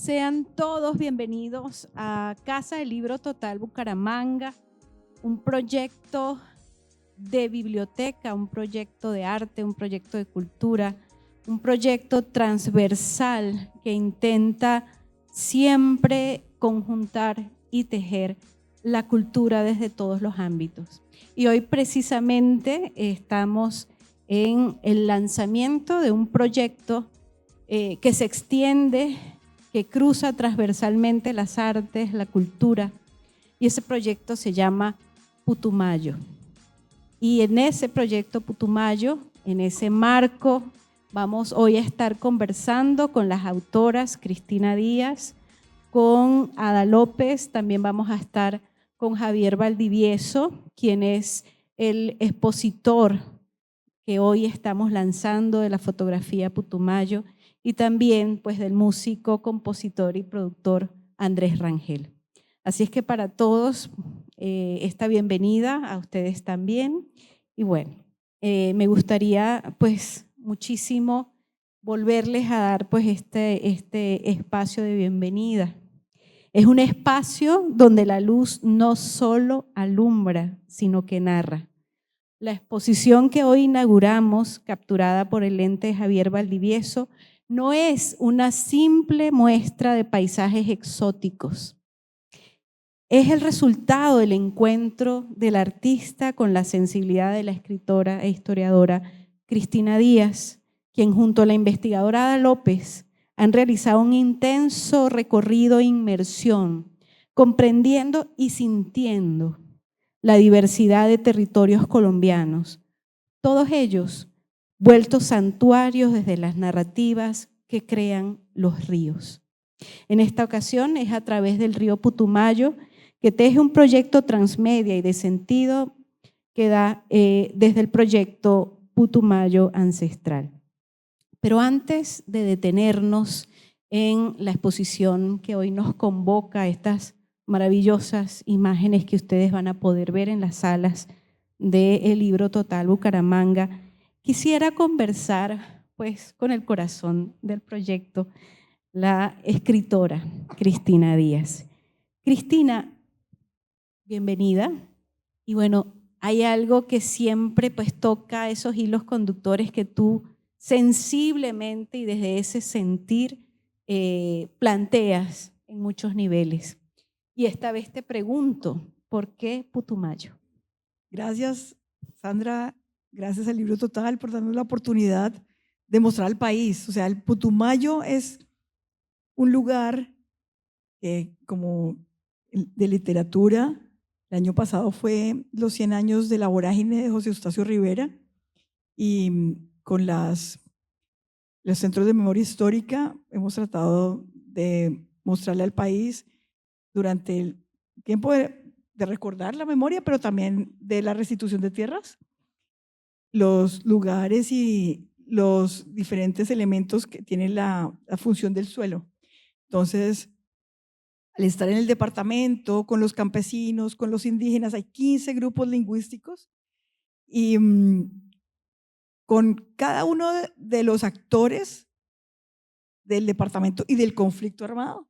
Sean todos bienvenidos a Casa del Libro Total Bucaramanga, un proyecto de biblioteca, un proyecto de arte, un proyecto de cultura, un proyecto transversal que intenta siempre conjuntar y tejer la cultura desde todos los ámbitos. Y hoy precisamente estamos en el lanzamiento de un proyecto que se extiende, que cruza transversalmente las artes, la cultura, y ese proyecto se llama Putumayo. Y en ese proyecto Putumayo, en ese marco, vamos hoy a estar conversando con las autoras Cristina Díaz, con Ada López, también vamos a estar con Javier Valdivieso, quien es el expositor que hoy estamos lanzando de la fotografía Putumayo, y también pues del músico, compositor y productor Andrés Rangel. Así es que para todos esta bienvenida, a ustedes también. Y bueno, me gustaría pues muchísimo volverles a dar pues este espacio de bienvenida. Es un espacio donde la luz no solo alumbra, sino que narra. La exposición que hoy inauguramos, capturada por el lente de Javier Valdivieso, no es una simple muestra de paisajes exóticos. Es el resultado del encuentro del artista con la sensibilidad de la escritora e historiadora Cristina Díaz, quien junto a la investigadora Ada López han realizado un intenso recorrido e inmersión, comprendiendo y sintiendo la diversidad de territorios colombianos, todos ellos vueltos santuarios desde las narrativas que crean los ríos. En esta ocasión es a través del río Putumayo que teje un proyecto transmedia y de sentido que da desde el proyecto Putumayo Ancestral. Pero antes de detenernos en la exposición que hoy nos convoca a estas maravillosas imágenes que ustedes van a poder ver en las salas del Libro Total Bucaramanga, quisiera conversar pues con el corazón del proyecto, la escritora Cristina Díaz. Cristina, bienvenida. Y bueno, hay algo que siempre pues toca esos hilos conductores que tú sensiblemente y desde ese sentir planteas en muchos niveles. Y esta vez te pregunto, ¿por qué Putumayo? Gracias, Sandra. Gracias al Libro Total por darnos la oportunidad de mostrar al país. O sea, el Putumayo es un lugar como de literatura. El año pasado fue los 100 años de la vorágine de José Eustacio Rivera, y con los centros de memoria histórica hemos tratado de mostrarle al país durante el tiempo de recordar la memoria, pero también de la restitución de tierras, los lugares y los diferentes elementos que tienen la función del suelo. Entonces, al estar en el departamento, con los campesinos, con los indígenas, hay 15 grupos lingüísticos, y con cada uno de los actores del departamento y del conflicto armado,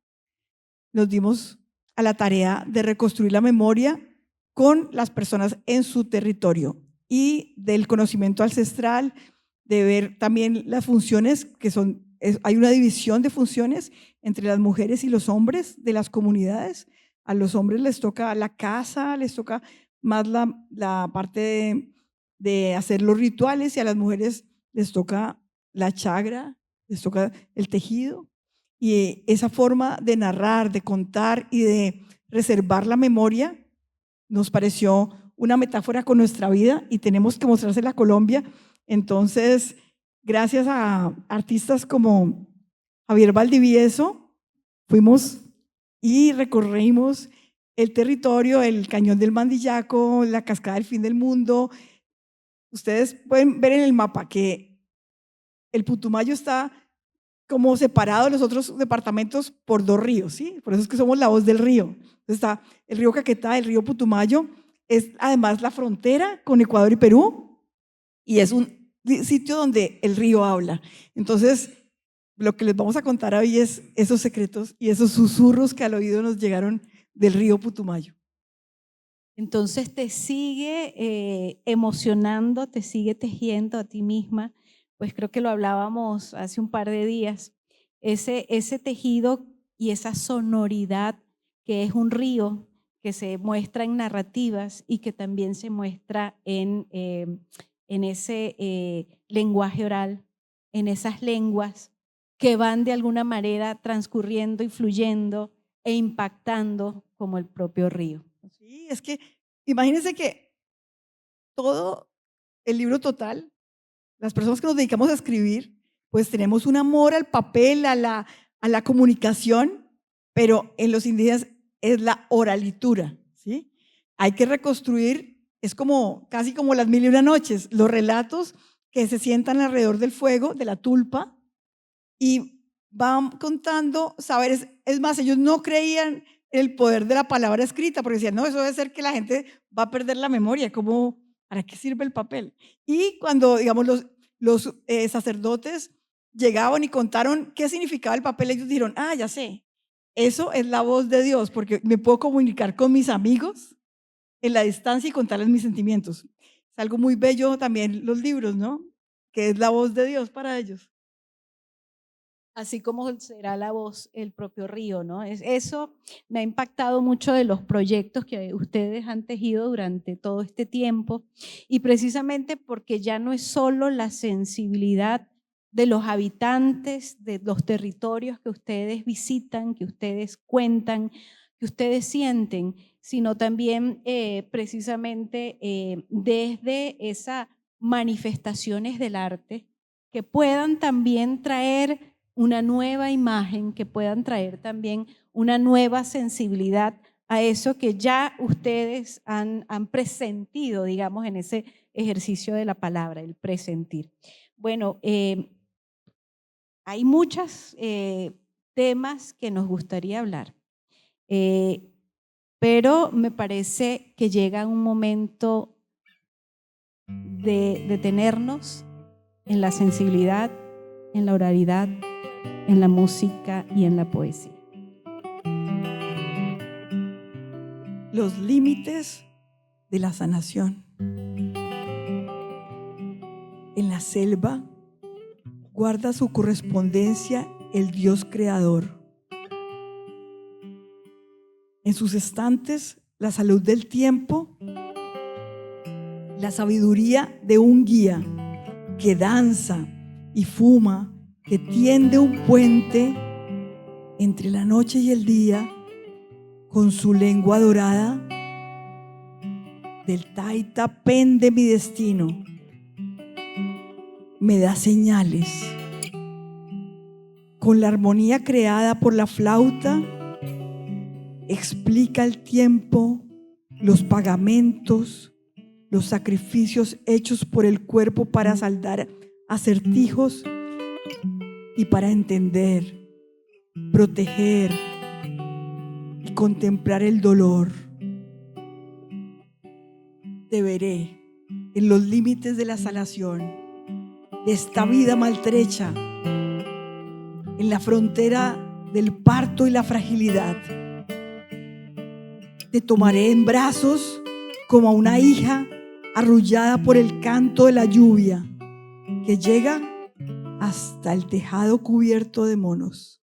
nos dimos a la tarea de reconstruir la memoria con las personas en su territorio y del conocimiento ancestral, de ver también las funciones que son, hay una división de funciones entre las mujeres y los hombres de las comunidades. A los hombres les toca la casa, les toca más la parte de hacer los rituales, y a las mujeres les toca la chagra, les toca el tejido. Y esa forma de narrar, de contar y de reservar la memoria nos pareció una metáfora con nuestra vida y tenemos que mostrársela a Colombia. Entonces, gracias a artistas como Javier Valdivieso, fuimos y recorrimos el territorio, el Cañón del Mandillaco, la Cascada del Fin del Mundo. Ustedes pueden ver en el mapa que el Putumayo está como separado de los otros departamentos por 2 ríos, ¿sí? Por eso es que somos la voz del río. Entonces está el río Caquetá, el río Putumayo, es además la frontera con Ecuador y Perú, y es un sitio donde el río habla. Entonces, lo que les vamos a contar hoy es esos secretos y esos susurros que al oído nos llegaron del río Putumayo. Entonces te sigue emocionando, te sigue tejiendo a ti misma, pues creo que lo hablábamos hace un par de días, ese tejido y esa sonoridad que es un río que se muestra en narrativas y que también se muestra en ese lenguaje oral, en esas lenguas que van de alguna manera transcurriendo y fluyendo e impactando como el propio río. Sí, es que imagínense que todo el libro total, las personas que nos dedicamos a escribir, pues tenemos un amor al papel, a la comunicación, pero en los indígenas es la oralitura, ¿sí? Hay que reconstruir, es como casi como las mil y una noches, los relatos que se sientan alrededor del fuego, de la tulpa, y van contando saberes. Es más, ellos no creían en el poder de la palabra escrita, porque decían, no, eso debe ser que la gente va a perder la memoria, ¿cómo, para qué sirve el papel? Y cuando, digamos, los sacerdotes llegaban y contaron qué significaba el papel, ellos dijeron, ah, ya sé, eso es la voz de Dios, porque me puedo comunicar con mis amigos en la distancia y contarles mis sentimientos. Es algo muy bello también los libros, ¿no? Que es la voz de Dios para ellos. Así como será la voz el propio río, ¿no? Eso me ha impactado mucho de los proyectos que ustedes han tejido durante todo este tiempo y precisamente porque ya no es solo la sensibilidad de los habitantes, de los territorios que ustedes visitan, que ustedes cuentan, que ustedes sienten, sino también precisamente desde esas manifestaciones del arte que puedan también traer una nueva imagen, que puedan traer también una nueva sensibilidad a eso que ya ustedes han presentido, digamos, en ese ejercicio de la palabra, el presentir. Bueno, hay muchos temas que nos gustaría hablar, pero me parece que llega un momento de detenernos en la sensibilidad, en la oralidad, en la música y en la poesía. Los límites de la sanación. En la selva guarda su correspondencia el Dios creador. En sus estantes, la salud del tiempo, la sabiduría de un guía que danza y fuma, que tiende un puente entre la noche y el día con su lengua dorada. Del taita pende mi destino, me da señales. Con la armonía creada por la flauta, explica el tiempo, los pagamentos, los sacrificios hechos por el cuerpo para saldar acertijos y para entender, proteger y contemplar el dolor. Te veré en los límites de la sanación, de esta vida maltrecha, en la frontera del parto y la fragilidad. Te tomaré en brazos como a una hija arrullada por el canto de la lluvia que llega hasta el tejado cubierto de monos.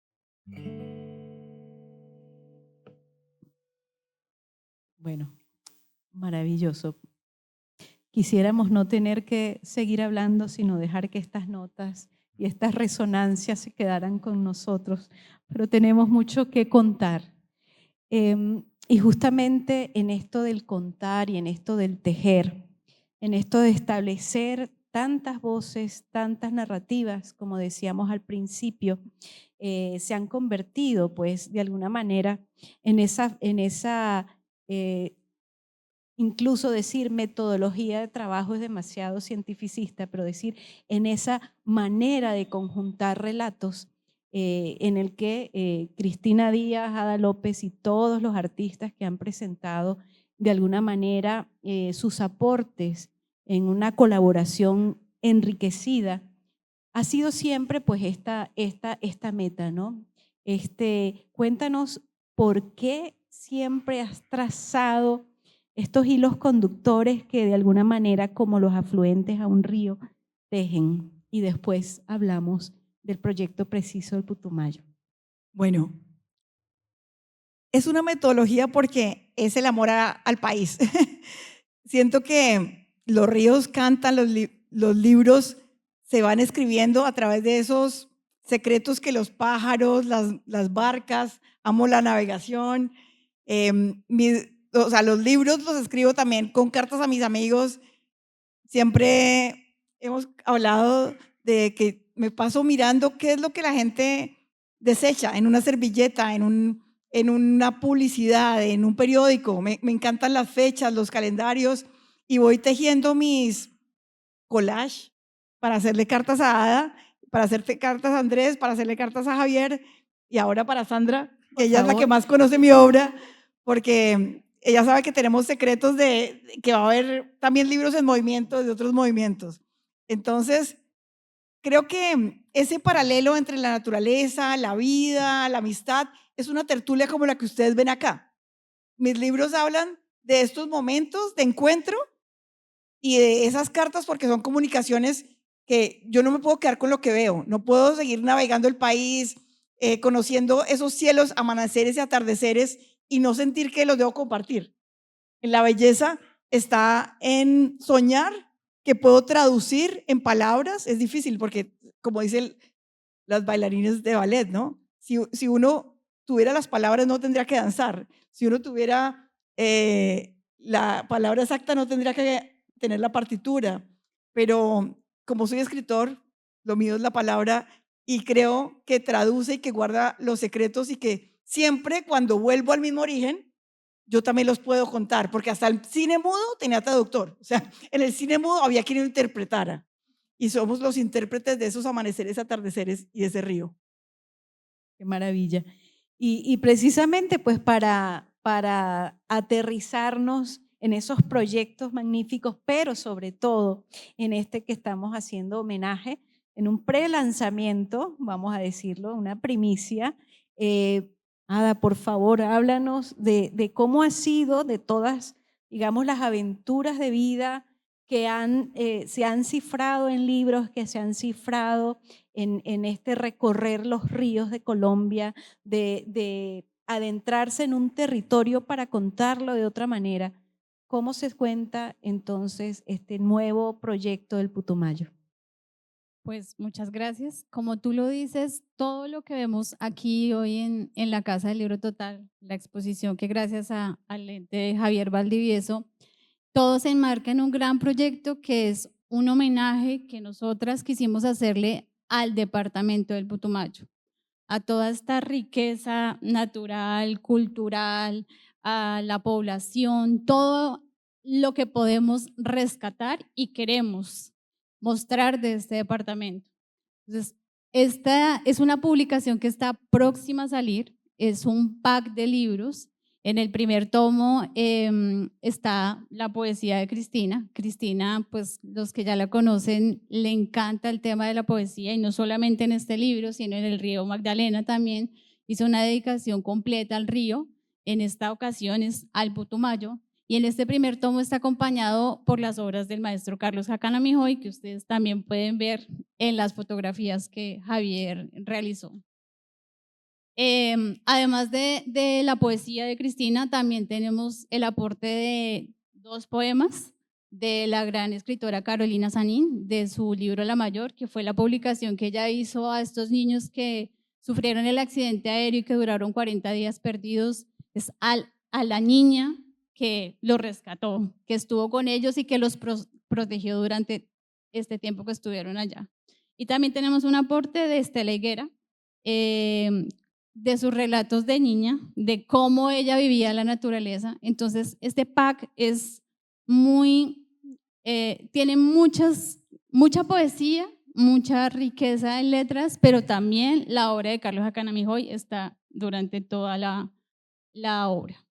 Bueno, maravilloso. Quisiéramos no tener que seguir hablando, sino dejar que estas notas y estas resonancias se quedaran con nosotros, pero tenemos mucho que contar. Y justamente en esto del contar y en esto del tejer, en esto de establecer tantas voces, tantas narrativas, como decíamos al principio, se han convertido, pues, de alguna manera en esa incluso decir metodología de trabajo es demasiado cientificista, pero decir en esa manera de conjuntar relatos en el que Cristina Díaz, Ada López y todos los artistas que han presentado de alguna manera sus aportes en una colaboración enriquecida, ha sido siempre pues esta meta, ¿no? Cuéntanos por qué siempre has trazado estos hilos conductores que de alguna manera, como los afluentes a un río, tejen. Y después hablamos del proyecto preciso del Putumayo. Bueno, es una metodología porque es el amor al país. Siento que los ríos cantan, los libros se van escribiendo a través de esos secretos que los pájaros, las barcas, amo la navegación. O sea, los libros los escribo también con cartas a mis amigos. Siempre hemos hablado de que me paso mirando qué es lo que la gente desecha en una servilleta, en una publicidad, en un periódico. Me encantan las fechas, los calendarios y voy tejiendo mis collages para hacerle cartas a Ada, para hacerle cartas a Andrés, para hacerle cartas a Javier y ahora para Sandra, que ella es la que más conoce mi obra, porque ella sabe que tenemos secretos de que va a haber también libros en movimiento de otros movimientos. Entonces, creo que ese paralelo entre la naturaleza, la vida, la amistad, es una tertulia como la que ustedes ven acá. Mis libros hablan de estos momentos de encuentro y de esas cartas porque son comunicaciones que yo no me puedo quedar con lo que veo. No puedo seguir navegando el país, conociendo esos cielos, amaneceres y atardeceres y no sentir que los debo compartir. La belleza está en soñar que puedo traducir en palabras. Es difícil porque, como dicen las bailarines de ballet, ¿no? Si uno tuviera las palabras no tendría que danzar. Si uno tuviera la palabra exacta no tendría que tener la partitura. Pero como soy escritor, lo mío es la palabra y creo que traduce y que guarda los secretos y que siempre cuando vuelvo al mismo origen, yo también los puedo contar, porque hasta el cine mudo tenía traductor. O sea, en el cine mudo había quien lo interpretara. Y somos los intérpretes de esos amaneceres, atardeceres y ese río. Qué maravilla. Y precisamente pues para aterrizarnos en esos proyectos magníficos, pero sobre todo en este que estamos haciendo homenaje, en un pre-lanzamiento, vamos a decirlo, una primicia. Ada, por favor, háblanos de cómo ha sido de todas, digamos, las aventuras de vida que se han cifrado en libros, que se han cifrado en este recorrer los ríos de Colombia, de adentrarse en un territorio para contarlo de otra manera. ¿Cómo se cuenta entonces este nuevo proyecto del Putumayo? Pues muchas gracias. Como tú lo dices, todo lo que vemos aquí hoy en la Casa del Libro Total, la exposición que gracias al ente de Javier Valdivieso, todo se enmarca en un gran proyecto que es un homenaje que nosotras quisimos hacerle al departamento del Putumayo, a toda esta riqueza natural, cultural, a la población, todo lo que podemos rescatar y queremos mostrar de este departamento. Entonces, esta es una publicación que está próxima a salir, es un pack de libros. En el primer tomo está la poesía de Cristina. Cristina, pues los que ya la conocen, le encanta el tema de la poesía y no solamente en este libro, sino en el río Magdalena también. Hizo una dedicación completa al río, en esta ocasión es al Putumayo. Y en este primer tomo está acompañado por las obras del maestro Carlos Jacana Mijoy, que ustedes también pueden ver en las fotografías que Javier realizó. Además de la poesía de Cristina, también tenemos el aporte de 2 poemas de la gran escritora Carolina Sanín, de su libro La Mayor, que fue la publicación que ella hizo a estos niños que sufrieron el accidente aéreo y que duraron 40 días perdidos. Es a la niña que los rescató, que estuvo con ellos y que los protegió durante este tiempo que estuvieron allá. Y también tenemos un aporte de Estela Higuera, de sus relatos de niña, de cómo ella vivía la naturaleza. Entonces, este pack es tiene mucha poesía, mucha riqueza en letras, pero también la obra de Carlos Jacana Mijoy está durante toda la obra.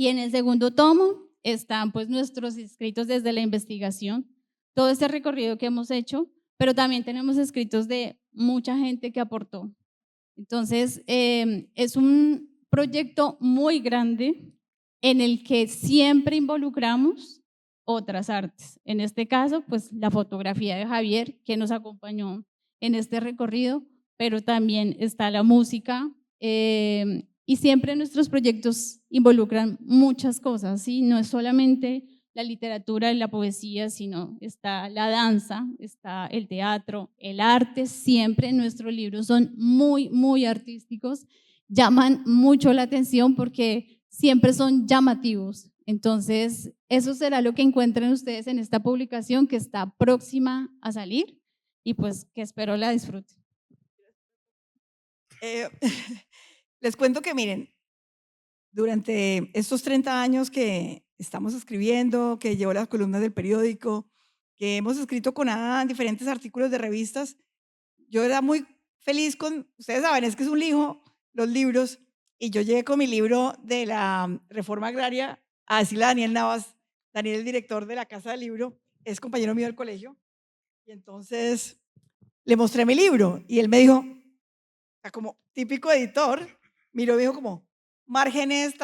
Y en el segundo tomo están pues nuestros escritos desde la investigación, todo este recorrido que hemos hecho pero también tenemos escritos de mucha gente que aportó. Entonces, es un proyecto muy grande en el que siempre involucramos otras artes. En este caso, pues la fotografía de Javier, que nos acompañó en este recorrido, pero también está la música, y siempre nuestros proyectos involucran muchas cosas, ¿sí? No es solamente la literatura y la poesía, sino está la danza, está el teatro, el arte. Siempre nuestros libros son muy, muy artísticos, llaman mucho la atención porque siempre son llamativos. Entonces, eso será lo que encuentren ustedes en esta publicación que está próxima a salir y pues que espero la disfruten. Les cuento que miren, durante estos 30 años que estamos escribiendo, que llevo las columnas del periódico, que hemos escrito con Ada diferentes artículos de revistas, yo era muy feliz con, ustedes saben, es que es un lijo, los libros, y yo llegué con mi libro de la reforma agraria a decirle a Daniel Navas. Daniel, el director de la Casa del Libro, es compañero mío del colegio, y entonces le mostré mi libro, y él me dijo, como típico editor, miró y dijo como, márgenes,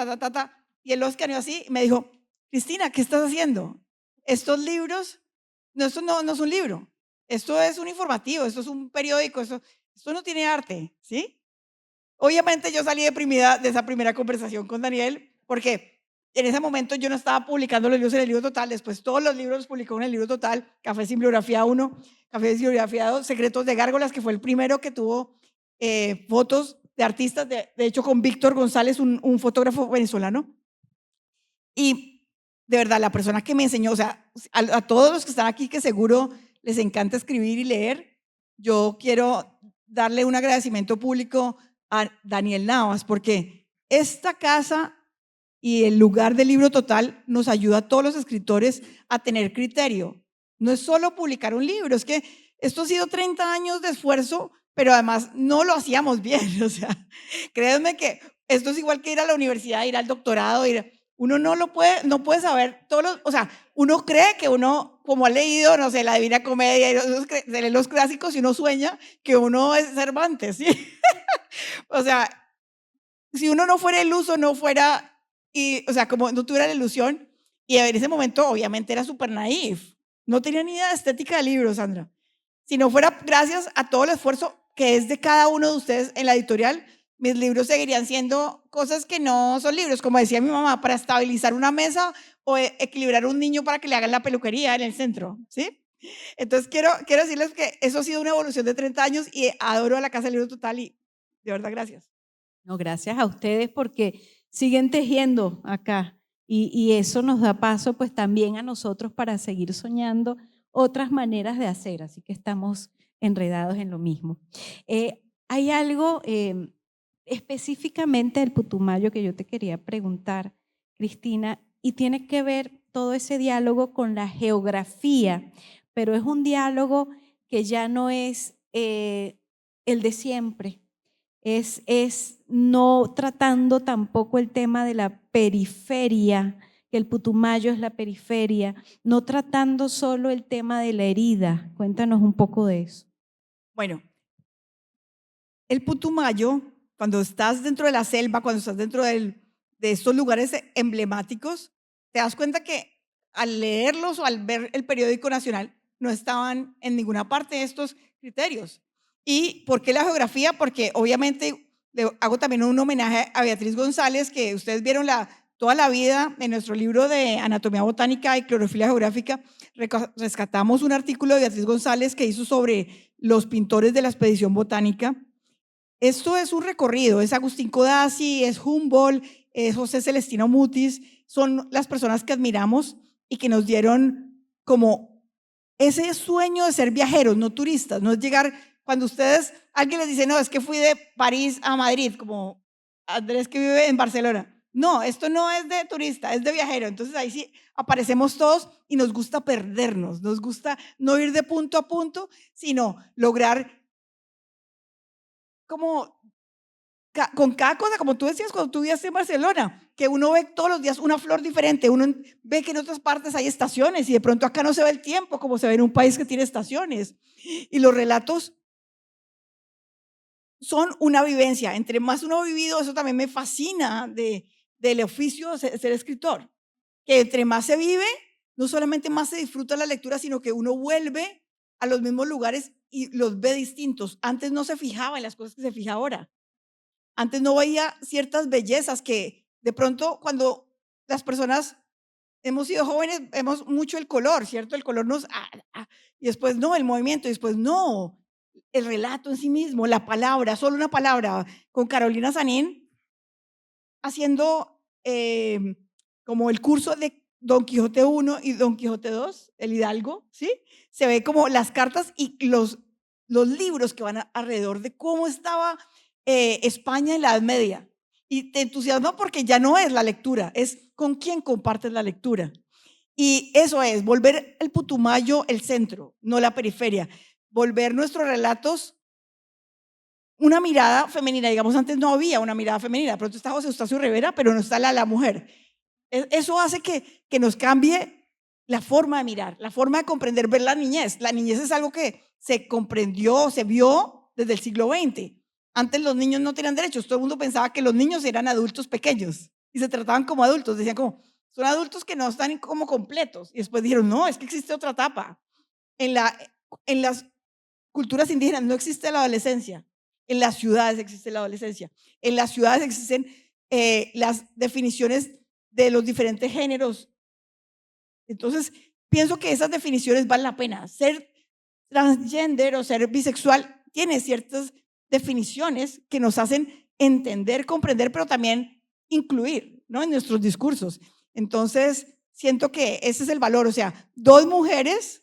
y él lo escaneó así y me dijo, Cristina, ¿qué estás haciendo? Estos libros, no, esto no es un libro, esto es un informativo, esto es un periódico, esto no tiene arte, ¿sí? Obviamente yo salí deprimida de esa primera conversación con Daniel, porque en ese momento yo no estaba publicando los libros en el Libro Total, después todos los libros los publicó en el Libro Total, Café sin Bibliografía 1, Café sin Bibliografía 2, Secretos de Gárgolas, que fue el primero que tuvo fotos de artistas, de hecho con Víctor González, un fotógrafo venezolano. Y de verdad, la persona que me enseñó, o sea, a todos los que están aquí que seguro les encanta escribir y leer, yo quiero darle un agradecimiento público a Daniel Navas, porque esta casa y el lugar del Libro Total nos ayuda a todos los escritores a tener criterio. No es solo publicar un libro, es que esto ha sido 30 años de esfuerzo, pero además no lo hacíamos bien. O sea, créanme que esto es igual que ir a la universidad, ir al doctorado, uno no puede saber o sea, uno cree que uno, como ha leído, no sé, la Divina Comedia, se lee los clásicos y uno sueña que uno es Cervantes, ¿sí? O sea, si uno no fuera iluso, no fuera, o sea, como no tuviera la ilusión, y en ese momento obviamente era súper naif, no tenía ni idea de estética de libros, Sandra. Si no fuera gracias a todo el esfuerzo que es de cada uno de ustedes en la editorial, mis libros seguirían siendo cosas que no son libros, como decía mi mamá, para estabilizar una mesa o equilibrar un niño para que le hagan la peluquería en el centro, ¿sí? Entonces quiero decirles que eso ha sido una evolución de 30 años y adoro a la Casa del Libro Total y de verdad gracias. No, gracias a ustedes porque siguen tejiendo acá y eso nos da paso pues también a nosotros para seguir soñando otras maneras de hacer, así que estamos enredados en lo mismo. Hay algo específicamente del Putumayo que yo te quería preguntar, Cristina, y tiene que ver todo ese diálogo con la geografía, pero es un diálogo que ya no es el de siempre. Es no tratando tampoco el tema de la periferia, que el Putumayo es la periferia, no tratando solo el tema de la herida. Cuéntanos un poco de eso. Bueno, el Putumayo, cuando estás dentro de la selva, cuando estás dentro de estos lugares emblemáticos, te das cuenta que al leerlos o al ver el periódico nacional, no estaban en ninguna parte estos criterios. ¿Y por qué la geografía? Porque obviamente le hago también un homenaje a Beatriz González, que ustedes vieron toda la vida en nuestro libro de Anatomía Botánica y Clorofila Geográfica. Rescatamos un artículo de Beatriz González que hizo sobre los pintores de la expedición botánica. Esto es un recorrido, es Agustín Codazzi, es Humboldt, es José Celestino Mutis, son las personas que admiramos y que nos dieron como ese sueño de ser viajeros, no turistas, no es llegar, cuando alguien les dice, no, es que fui de París a Madrid, como Andrés que vive en Barcelona. No, esto no es de turista, es de viajero. Entonces ahí sí aparecemos todos y nos gusta perdernos, nos gusta no ir de punto a punto, sino lograr como con cada cosa, como tú decías cuando tú vivías en Barcelona, que uno ve todos los días una flor diferente, uno ve que en otras partes hay estaciones y de pronto acá no se ve el tiempo como se ve en un país que tiene estaciones. Y los relatos son una vivencia. Entre más uno ha vivido, eso también me fascina del oficio de ser escritor, que entre más se vive, no solamente más se disfruta la lectura, sino que uno vuelve a los mismos lugares y los ve distintos. Antes no se fijaba en las cosas que se fija ahora. Antes no veía ciertas bellezas que de pronto cuando las personas hemos sido jóvenes, vemos mucho el color, ¿cierto? El color y después no, el movimiento, y después no, el relato en sí mismo, la palabra, solo una palabra. Con Carolina Sanín, haciendo como el curso de Don Quijote 1 y Don Quijote 2, el Hidalgo, ¿sí? Se ve como las cartas y los libros que van alrededor de cómo estaba España en la Edad Media. Y te entusiasma porque ya no es la lectura, es con quién compartes la lectura. Y eso es, volver el Putumayo el centro, no la periferia. Volver nuestros relatos una mirada femenina. Digamos, antes no había una mirada femenina. De pronto está José Eustacio Rivera, pero no está la mujer. Eso hace que nos cambie la forma de mirar, la forma de comprender, ver la niñez. La niñez es algo que se comprendió, se vio desde el siglo XX. Antes los niños no tenían derechos. Todo el mundo pensaba que los niños eran adultos pequeños y se trataban como adultos. Decían como, son adultos que no están como completos. Y después dijeron, no, es que existe otra etapa. En las culturas indígenas no existe la adolescencia. En las ciudades existe la adolescencia. En las ciudades existen las definiciones de los diferentes géneros. Entonces, pienso que esas definiciones valen la pena. Ser transgénero o ser bisexual tiene ciertas definiciones que nos hacen entender, comprender, pero también incluir, ¿no? En nuestros discursos. Entonces, siento que ese es el valor. O sea, dos mujeres.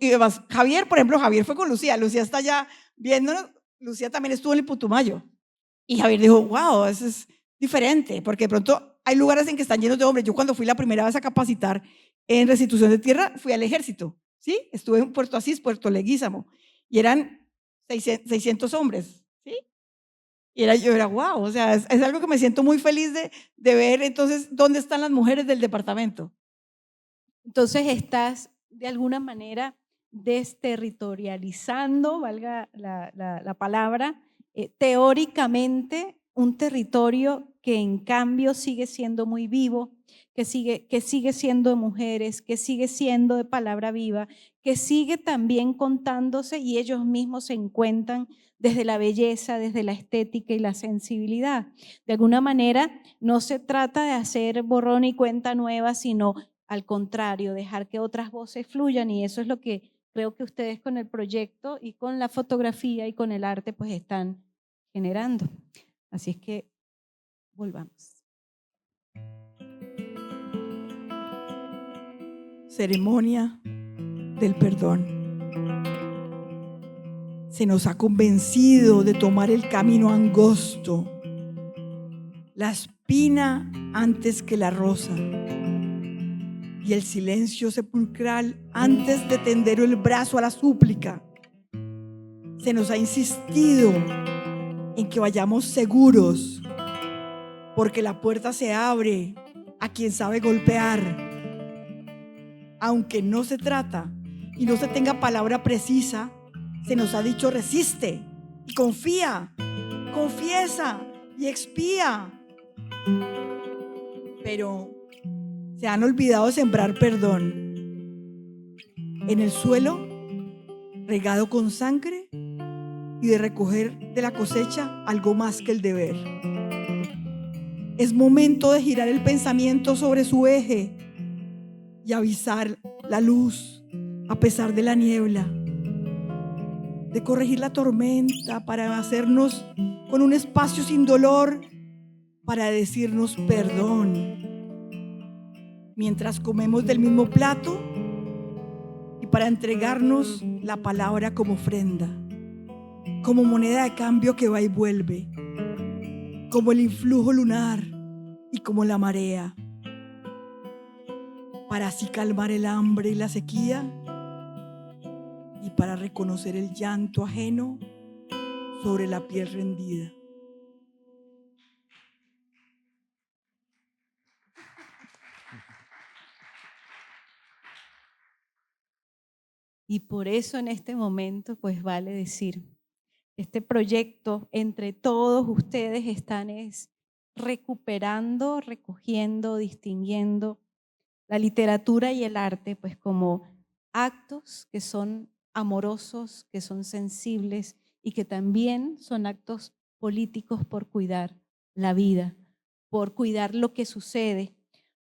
Y además, Javier, por ejemplo, Javier fue con Lucía. Lucía está allá viéndonos. Lucía también estuvo en el Putumayo. Y Javier dijo, wow, eso es diferente, porque de pronto hay lugares en que están llenos de hombres. Yo cuando fui la primera vez a capacitar en restitución de tierra, fui al ejército, ¿sí? Estuve en Puerto Asís, Puerto Leguízamo, y eran 600 hombres, ¿sí? Y yo era wow, o sea, es algo que me siento muy feliz de ver. Entonces, ¿dónde están las mujeres del departamento? Entonces estás de alguna manera desterritorializando, valga la palabra, teóricamente un territorio que en cambio sigue siendo muy vivo, que sigue siendo de mujeres, que sigue siendo de palabra viva, que sigue también contándose y ellos mismos se encuentran desde la belleza, desde la estética y la sensibilidad. De alguna manera no se trata de hacer borrón y cuenta nueva, sino al contrario, dejar que otras voces fluyan, y eso es lo que creo que ustedes con el proyecto y con la fotografía y con el arte pues están generando. Así es que volvamos. Ceremonia del perdón. Se nos ha convencido de tomar el camino angosto, la espina antes que la rosa, y el silencio sepulcral antes de tender el brazo a la súplica. Se nos ha insistido en que vayamos seguros, porque la puerta se abre a quien sabe golpear. Aunque no se trata y no se tenga palabra precisa, se nos ha dicho resiste y confía, confiesa y expía. Pero se han olvidado de sembrar perdón en el suelo regado con sangre y de recoger de la cosecha algo más que el deber. Es momento de girar el pensamiento sobre su eje y avisar la luz a pesar de la niebla, de corregir la tormenta para hacernos con un espacio sin dolor, para decirnos perdón mientras comemos del mismo plato y para entregarnos la palabra como ofrenda, como moneda de cambio que va y vuelve, como el influjo lunar y como la marea, para así calmar el hambre y la sequía y para reconocer el llanto ajeno sobre la piel rendida. Y por eso en este momento, pues vale decir, este proyecto entre todos ustedes están es recuperando, recogiendo, distinguiendo la literatura y el arte, pues como actos que son amorosos, que son sensibles y que también son actos políticos por cuidar la vida, por cuidar lo que sucede,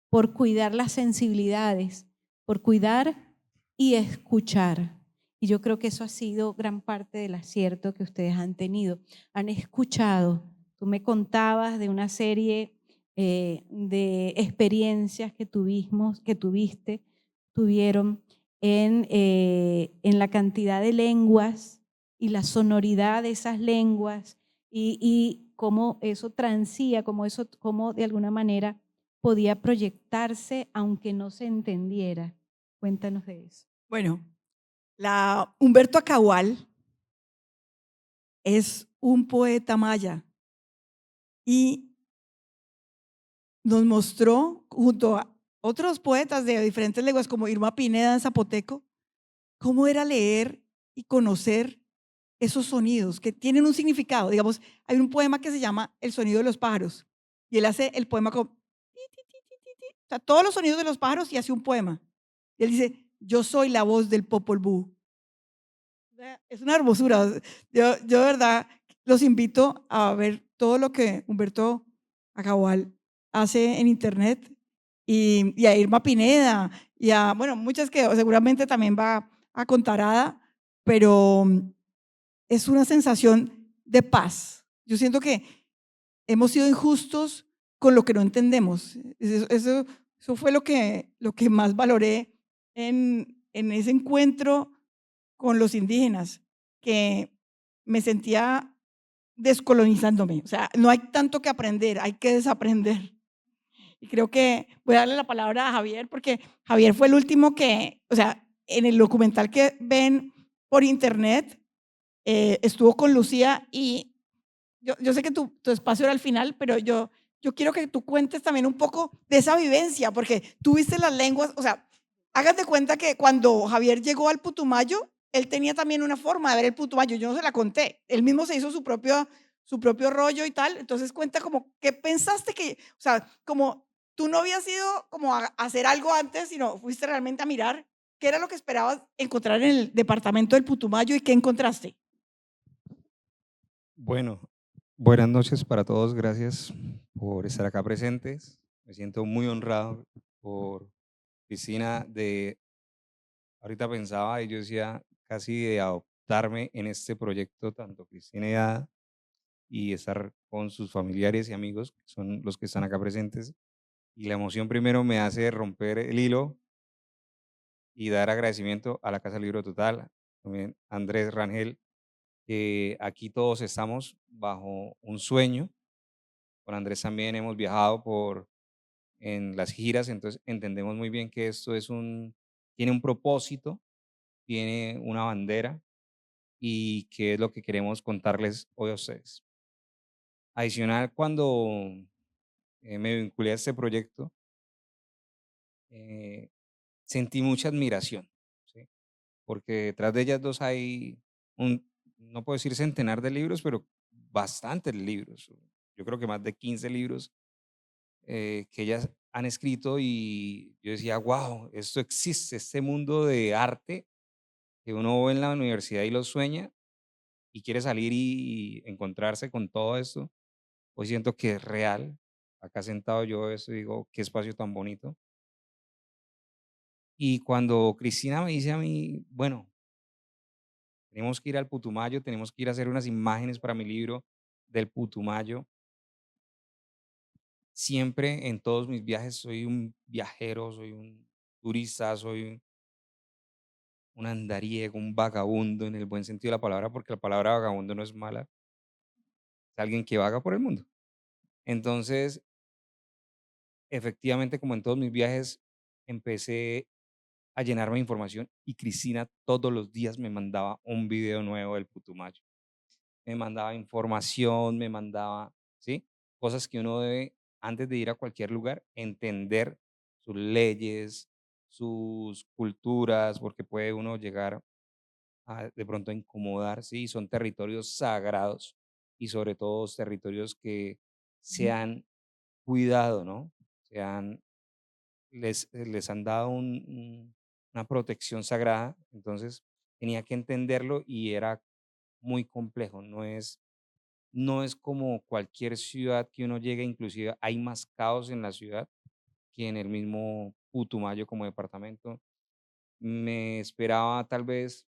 por cuidar las sensibilidades, por cuidar y escuchar. Y yo creo que eso ha sido gran parte del acierto que ustedes han tenido. Han escuchado. Tú me contabas de una serie de experiencias que tuvieron en la cantidad de lenguas y la sonoridad de esas lenguas y cómo eso transía, cómo de alguna manera podía proyectarse aunque no se entendiera. Cuéntanos de eso. Bueno, Humberto Acahual es un poeta maya y nos mostró, junto a otros poetas de diferentes lenguas, como Irma Pineda en zapoteco, cómo era leer y conocer esos sonidos que tienen un significado. Digamos, hay un poema que se llama El sonido de los pájaros y él hace el poema con ti, ti, ti, ti, ti, ti. O sea, todos los sonidos de los pájaros y hace un poema. Y él dice, yo soy la voz del Popol Vuh. O sea, es una hermosura. Yo de verdad los invito a ver todo lo que Humberto Acahual hace en internet y a Irma Pineda y a, bueno, muchas que seguramente también va a contar Ada, pero es una sensación de paz. Yo siento que hemos sido injustos con lo que no entendemos. Eso fue lo que más valoré en ese encuentro con los indígenas, que me sentía descolonizándome. O sea, no hay tanto que aprender, hay que desaprender. Y creo que voy a darle la palabra a Javier, porque Javier fue el último que, o sea, en el documental que ven por internet, estuvo con Lucía y yo sé que tu espacio era al final, pero yo quiero que tú cuentes también un poco de esa vivencia, porque tú viste las lenguas, o sea, hagas de cuenta que cuando Javier llegó al Putumayo, él tenía también una forma de ver el Putumayo, yo no se la conté, él mismo se hizo su propio rollo y tal, entonces cuenta como, ¿qué pensaste que, o sea, como tú no habías ido como a hacer algo antes, sino fuiste realmente a mirar qué era lo que esperabas encontrar en el departamento del Putumayo y qué encontraste? Bueno, buenas noches para todos. Gracias por estar acá presentes. Me siento muy honrado por Cristina ahorita pensaba y yo decía casi de adoptarme en este proyecto, tanto Cristina y Ada, y estar con sus familiares y amigos, que son los que están acá presentes. Y la emoción primero me hace romper el hilo y dar agradecimiento a la Casa del Libro Total, también Andrés Rangel, que aquí todos estamos bajo un sueño. Con Andrés también hemos viajado en las giras, entonces entendemos muy bien que esto tiene un propósito, tiene una bandera y que es lo que queremos contarles hoy a ustedes. Adicional, cuando me vinculé a este proyecto, eh, sentí mucha admiración, ¿sí? Porque detrás de ellas dos hay no puedo decir centenar de libros, pero bastantes libros. Yo creo que más de 15 libros que ellas han escrito y yo decía, wow, esto existe, este mundo de arte que uno ve en la universidad y lo sueña y quiere salir y encontrarse con todo esto. Hoy siento que es real. Acá sentado yo eso digo, qué espacio tan bonito. Y cuando Cristina me dice a mí, bueno, tenemos que ir al Putumayo, tenemos que ir a hacer unas imágenes para mi libro del Putumayo. Siempre en todos mis viajes soy un viajero, soy un turista, soy un andariego, un vagabundo en el buen sentido de la palabra, porque la palabra vagabundo no es mala, es alguien que vaga por el mundo. Entonces, efectivamente, como en todos mis viajes, empecé a llenarme de información y Cristina todos los días me mandaba un video nuevo del Putumayo. Me mandaba información, me mandaba, ¿sí? Cosas que uno debe, antes de ir a cualquier lugar, entender sus leyes, sus culturas, porque puede uno llegar de pronto a incomodar, ¿sí? Son territorios sagrados y sobre todo territorios que se han cuidado, ¿no? Se han, les han dado una protección sagrada, entonces tenía que entenderlo y era muy complejo, no es como cualquier ciudad que uno llegue, inclusive hay más caos en la ciudad que en el mismo Putumayo como departamento. Me esperaba tal vez,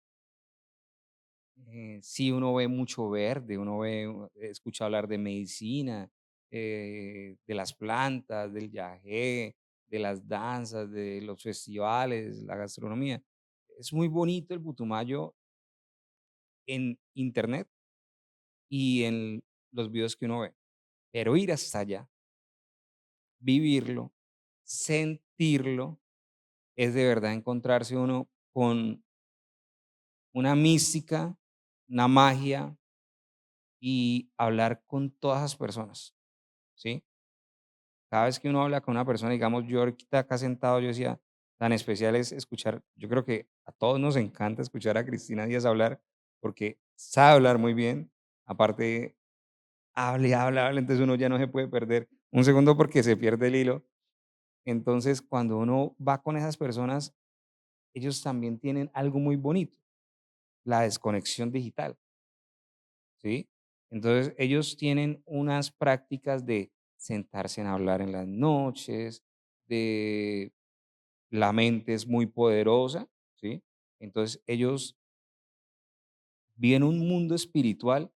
sí, uno ve mucho verde, escucha hablar de medicina, de las plantas, del yagé, de las danzas, de los festivales, la gastronomía. Es muy bonito el Putumayo en internet y en los videos que uno ve, pero ir hasta allá, vivirlo, sentirlo, es de verdad encontrarse uno con una mística, una magia y hablar con todas las personas, ¿sí? Cada vez que uno habla con una persona, digamos, yo ahorita acá sentado, yo decía, tan especial es escuchar, yo creo que a todos nos encanta escuchar a Cristina Díaz hablar, porque sabe hablar muy bien, aparte, hable, hable, hable, entonces uno ya no se puede perder un segundo porque se pierde el hilo. Entonces, cuando uno va con esas personas, ellos también tienen algo muy bonito, la desconexión digital, ¿sí? Entonces, ellos tienen unas prácticas de sentarse a hablar en las noches, de la mente es muy poderosa, ¿sí? Entonces, ellos viven un mundo espiritual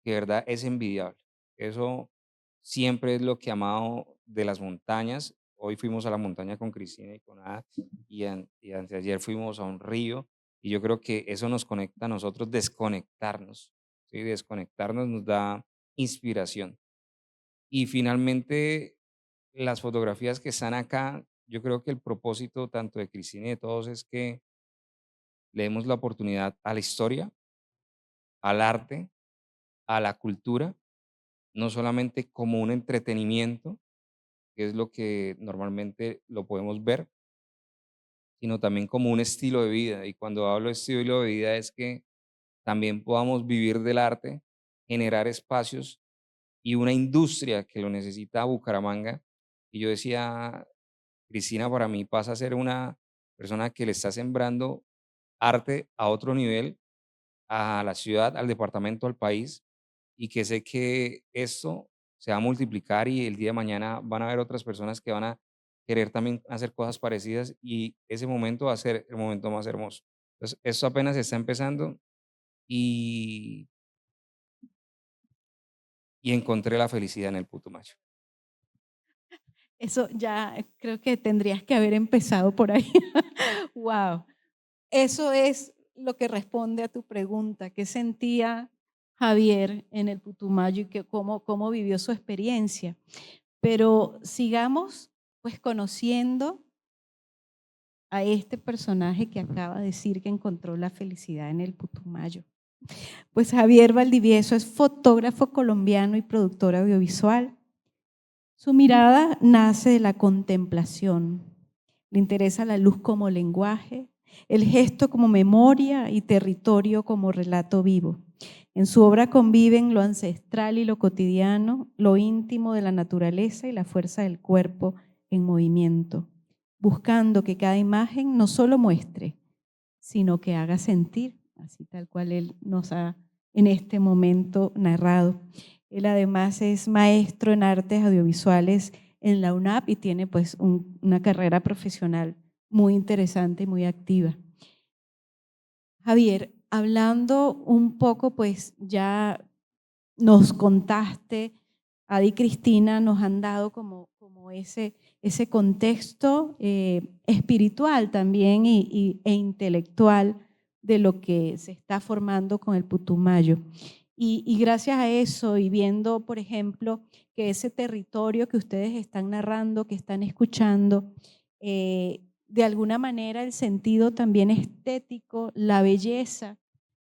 que de verdad es envidiable. Eso siempre es lo que he amado de las montañas. Hoy fuimos a la montaña con Cristina y con Ada, y anteayer fuimos a un río, y yo creo que eso nos conecta a nosotros, desconectarnos, ¿sí? Desconectarnos nos da inspiración. Y finalmente, las fotografías que están acá, yo creo que el propósito tanto de Cristina y de todos es que le demos la oportunidad a la historia, al arte, a la cultura, no solamente como un entretenimiento, que es lo que normalmente lo podemos ver, sino también como un estilo de vida. Y cuando hablo de estilo de vida es que también podamos vivir del arte, generar espacios y una industria que lo necesita Bucaramanga. Y yo decía, Cristina para mí pasa a ser una persona que le está sembrando arte a otro nivel, a la ciudad, al departamento, al país, y que sé que esto se va a multiplicar y el día de mañana van a haber otras personas que van a querer también hacer cosas parecidas y ese momento va a ser el momento más hermoso. Entonces, esto apenas está empezando y, y encontré la felicidad en el Putumayo. Eso ya creo que tendrías que haber empezado por ahí. Wow. Eso es lo que responde a tu pregunta. ¿Qué sentía Javier en el Putumayo y cómo vivió su experiencia? Pero sigamos pues conociendo a este personaje que acaba de decir que encontró la felicidad en el Putumayo. Pues Javier Valdivieso es fotógrafo colombiano y productor audiovisual. Su mirada nace de la contemplación. Le interesa la luz como lenguaje, el gesto como memoria y territorio como relato vivo. En su obra conviven lo ancestral y lo cotidiano, lo íntimo de la naturaleza y la fuerza del cuerpo en movimiento, buscando que cada imagen no solo muestre, sino que haga sentir, así tal cual él nos ha en este momento narrado. Él además es maestro en artes audiovisuales en la UNAP y tiene pues una carrera profesional muy interesante y muy activa. Javier, hablando un poco, pues ya nos contaste, Adi y Cristina nos han dado como ese contexto espiritual también e intelectual de lo que se está formando con el Putumayo. Y gracias a eso y viendo, por ejemplo, que ese territorio que ustedes están narrando, que están escuchando, de alguna manera el sentido también estético, la belleza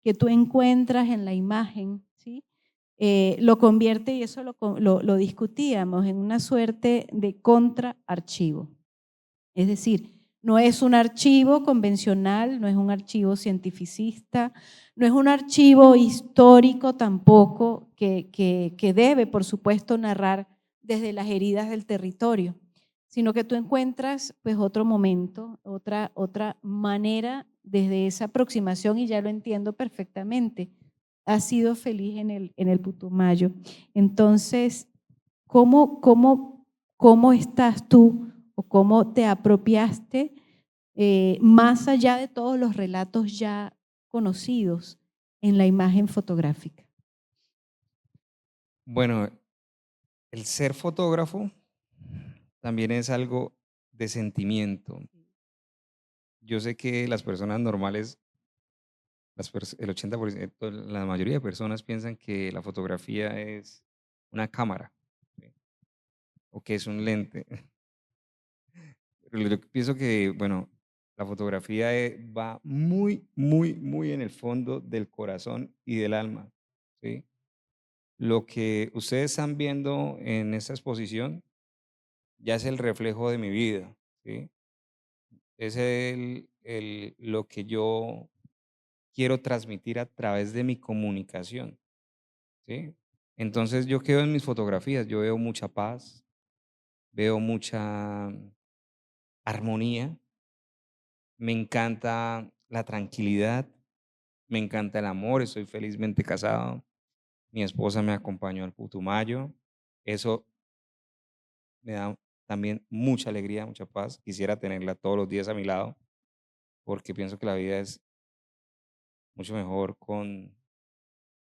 que tú encuentras en la imagen, ¿sí? Lo convierte, y eso lo discutíamos, en una suerte de contraarchivo. Es decir, No es un archivo convencional, no es un archivo cientificista, no es un archivo histórico tampoco que debe, por supuesto, narrar desde las heridas del territorio, sino que tú encuentras pues otro momento, otra manera desde esa aproximación, y ya lo entiendo perfectamente. Has sido feliz en el Putumayo. Entonces, ¿cómo estás tú o cómo te apropiaste más allá de todos los relatos ya conocidos en la imagen fotográfica? Bueno, el ser fotógrafo también es algo de sentimiento. Yo sé que las personas normales, el 80%, la mayoría de personas piensan que la fotografía es una cámara, ¿sí? O que es un lente. Pero yo pienso que, bueno, la fotografía va muy, muy, muy en el fondo del corazón y del alma, ¿sí? Lo que ustedes están viendo en esta exposición ya es el reflejo de mi vida, ¿sí? Es lo que yo quiero transmitir a través de mi comunicación, ¿sí? Entonces yo quedo en mis fotografías, yo veo mucha paz, veo mucha armonía, me encanta la tranquilidad, me encanta el amor, estoy felizmente casado, mi esposa me acompañó al Putumayo, eso me da también mucha alegría, mucha paz, quisiera tenerla todos los días a mi lado, porque pienso que la vida es mucho mejor con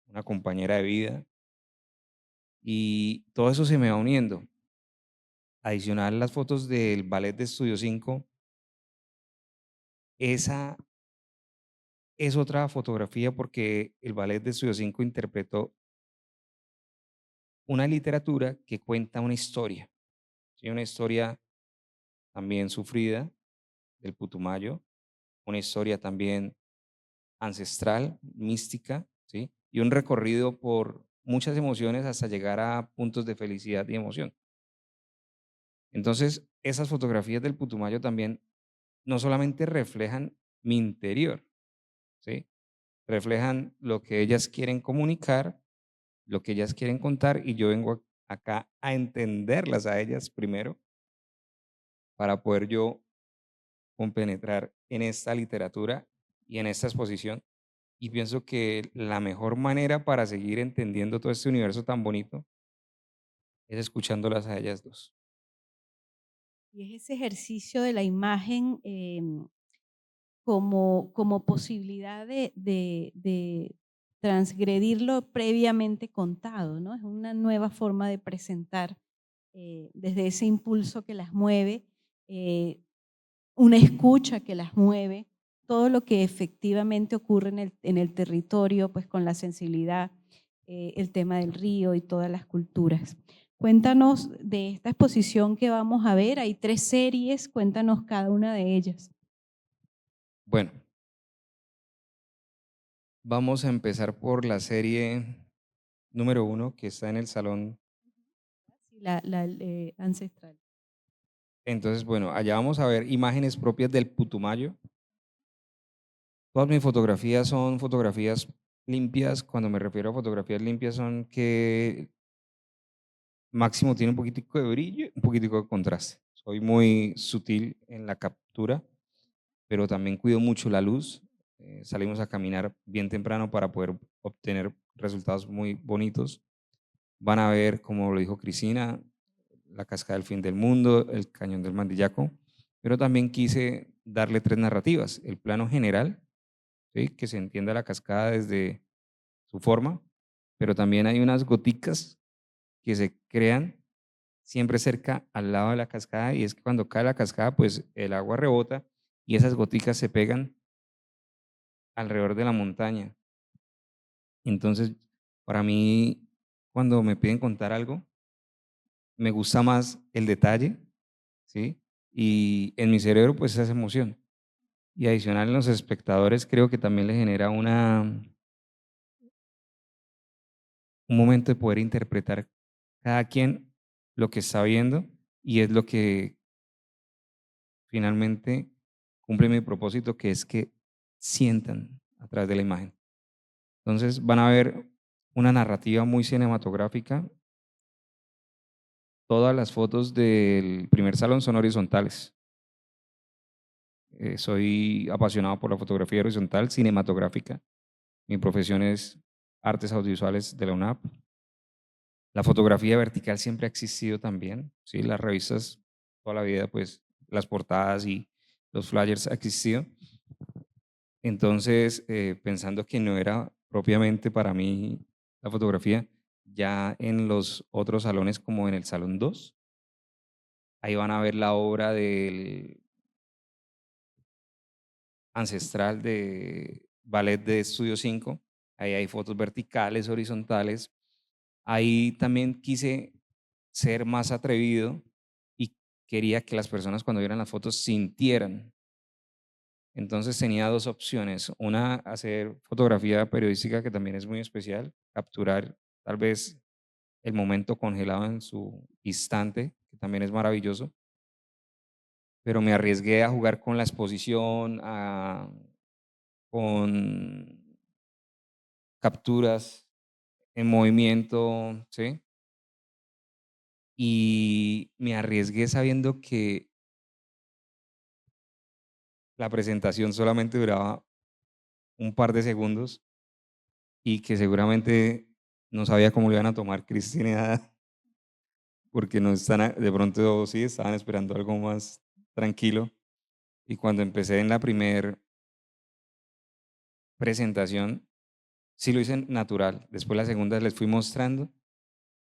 una compañera de vida y todo eso se me va uniendo. Adicional, las fotos del ballet de Estudio 5, esa es otra fotografía porque el ballet de Estudio 5 interpretó una literatura que cuenta una historia, ¿sí? Una historia también sufrida del Putumayo, una historia también ancestral, mística, ¿sí? Y un recorrido por muchas emociones hasta llegar a puntos de felicidad y emoción. Entonces, esas fotografías del Putumayo también no solamente reflejan mi interior, ¿sí? Reflejan lo que ellas quieren comunicar, lo que ellas quieren contar, y yo vengo acá a entenderlas a ellas primero para poder yo compenetrar en esta literatura y en esta exposición. Y pienso que la mejor manera para seguir entendiendo todo este universo tan bonito es escuchándolas a ellas dos. Y es ese ejercicio de la imagen como posibilidad de transgredir lo previamente contado, ¿no? Es una nueva forma de presentar desde ese impulso que las mueve, eh, una escucha que las mueve, todo lo que efectivamente ocurre en el territorio, pues con la sensibilidad, el tema del río y todas las culturas. Cuéntanos de esta exposición que vamos a ver. Hay 3 series, cuéntanos cada una de ellas. Bueno, vamos a empezar por la serie número 1 que está en el salón. La ancestral. Entonces, bueno, allá vamos a ver imágenes propias del Putumayo. Todas mis fotografías son fotografías limpias. Cuando me refiero a fotografías limpias son que máximo tiene un poquitico de brillo, un poquitico de contraste. Soy muy sutil en la captura, pero también cuido mucho la luz. Salimos a caminar bien temprano para poder obtener resultados muy bonitos. Van a ver, como lo dijo Cristina, la cascada del fin del mundo, el cañón del Mandillaco, pero también quise darle 3 narrativas. El plano general, ¿sí? Que se entienda la cascada desde su forma, pero también hay unas goticas que se crean siempre cerca al lado de la cascada, y es que cuando cae la cascada, pues el agua rebota y esas goticas se pegan alrededor de la montaña. Entonces, para mí, cuando me piden contar algo, me gusta más el detalle, ¿sí? Y en mi cerebro, pues esa emoción. Y adicional en los espectadores, creo que también le genera un momento de poder interpretar cada quien lo que está viendo, y es lo que finalmente cumple mi propósito, que es que sientan a través de la imagen. Entonces van a ver una narrativa muy cinematográfica. Todas las fotos del primer salón son horizontales. Soy apasionado por la fotografía horizontal, cinematográfica. Mi profesión es artes audiovisuales de la UNAP. La fotografía vertical siempre ha existido también, ¿sí? Las revistas toda la vida, pues las portadas y los flyers ha existido. Entonces, pensando que no era propiamente para mí la fotografía, ya en los otros salones, como en el Salón 2, ahí van a ver la obra del ancestral de Ballet de Estudio 5. Ahí hay fotos verticales, horizontales. Ahí también quise ser más atrevido y quería que las personas cuando vieran las fotos sintieran. Entonces tenía dos opciones. Una, hacer fotografía periodística, que también es muy especial, capturar tal vez el momento congelado en su instante, que también es maravilloso. Pero me arriesgué a jugar con la exposición, con capturas en movimiento, ¿sí? Y me arriesgué sabiendo que la presentación solamente duraba un par de segundos y que seguramente no sabía cómo lo iban a tomar Cristina y Ada, porque no están, de pronto sí, estaban esperando algo más tranquilo. Y cuando empecé en la primera presentación, sí lo hice natural. Después la segunda les fui mostrando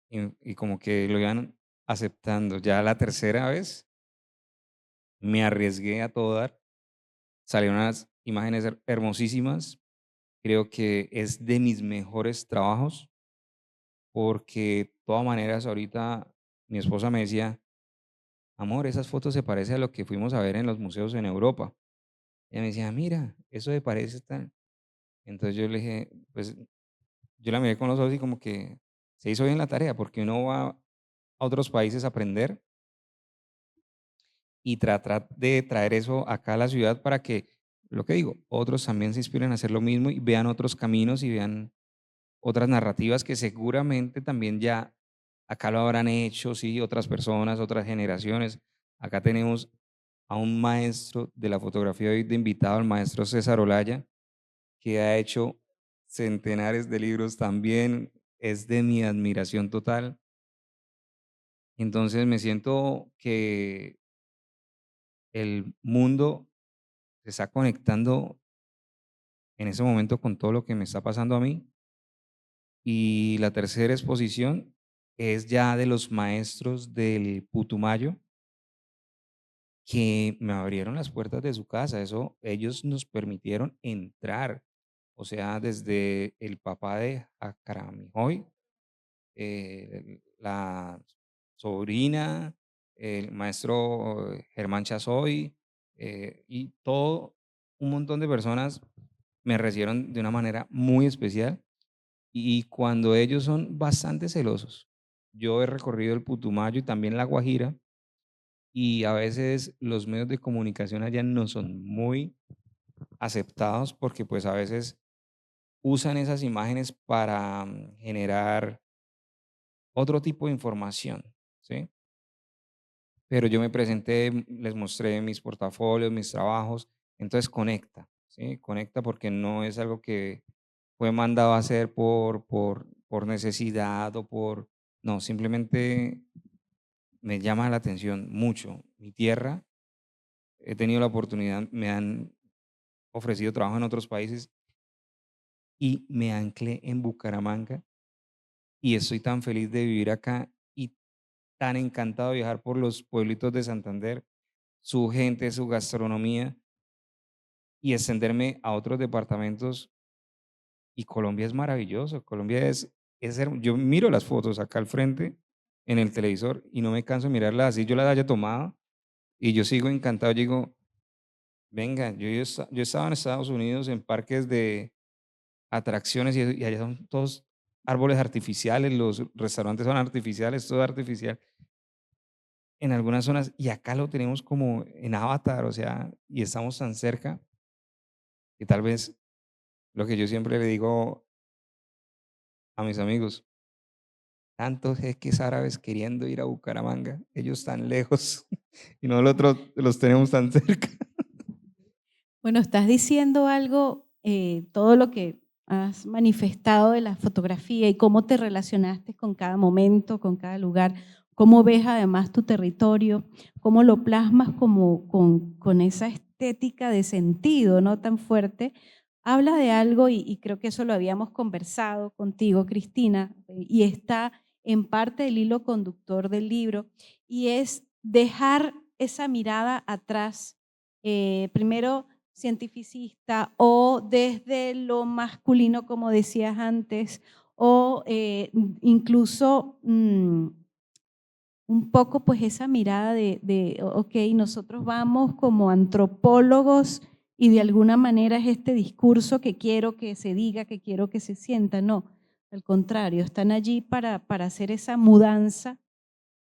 y como que lo iban aceptando. Ya la tercera vez me arriesgué a todo dar. Salieron unas imágenes hermosísimas. Creo que es de mis mejores trabajos porque de todas maneras ahorita mi esposa me decía, amor, esas fotos se parecen a lo que fuimos a ver en los museos en Europa. Ella me decía, mira, eso se parece tal. Entonces yo le dije, pues yo la miré con los ojos y como que se hizo bien la tarea porque uno va a otros países a aprender y tratar de traer eso acá a la ciudad para que, lo que digo, otros también se inspiren a hacer lo mismo y vean otros caminos y vean otras narrativas que seguramente también ya acá lo habrán hecho, sí, otras personas, otras generaciones. Acá tenemos a un maestro de la fotografía hoy de invitado, el maestro César Olaya, que ha hecho centenares de libros también, es de mi admiración total. Entonces me siento que el mundo se está conectando en ese momento con todo lo que me está pasando a mí. Y la tercera exposición es ya de los maestros del Putumayo, que me abrieron las puertas de su casa. Eso, ellos nos permitieron entrar. O sea, desde el papá de Jacaramijoy, la sobrina, el maestro Germán Chazoy, y todo un montón de personas me recibieron de una manera muy especial. Y cuando ellos son bastante celosos, yo he recorrido el Putumayo y también la Guajira, y a veces los medios de comunicación allá no son muy aceptados porque pues a veces usan esas imágenes para generar otro tipo de información, ¿sí? Pero yo me presenté, les mostré mis portafolios, mis trabajos, entonces conecta, ¿sí? Conecta porque no es algo que fue mandado a hacer por necesidad o por, no, simplemente me llama la atención mucho. Mi tierra, he tenido la oportunidad, me han ofrecido trabajo en otros países y me anclé en Bucaramanga y estoy tan feliz de vivir acá y tan encantado de viajar por los pueblitos de Santander, su gente, su gastronomía y extenderme a otros departamentos. Y Colombia es maravilloso, Colombia yo miro las fotos acá al frente en el televisor y no me canso de mirarlas así yo las haya tomado y yo sigo encantado, yo digo, venga, yo estaba en Estados Unidos en parques de atracciones y allá son todos árboles artificiales, los restaurantes son artificiales, todo artificial. en algunas zonas y acá lo tenemos como en Avatar, o sea, y estamos tan cerca que tal vez lo que yo siempre le digo a mis amigos, tantos jeques árabes queriendo ir a Bucaramanga, ellos tan lejos y nosotros los tenemos tan cerca. Bueno, estás diciendo algo, todo lo que has manifestado de la fotografía y cómo te relacionaste con cada momento, con cada lugar, cómo ves además tu territorio, cómo lo plasmas como con esa estética de sentido, ¿no? Tan fuerte. Habla de algo, y creo que eso lo habíamos conversado contigo, Cristina, y está en parte del hilo conductor del libro, y es dejar esa mirada atrás, primero cientificista o desde lo masculino, como decías antes, o incluso un poco pues esa mirada ok, nosotros vamos como antropólogos y de alguna manera es este discurso que quiero que se diga, que quiero que se sienta. No, al contrario, están allí para hacer esa mudanza,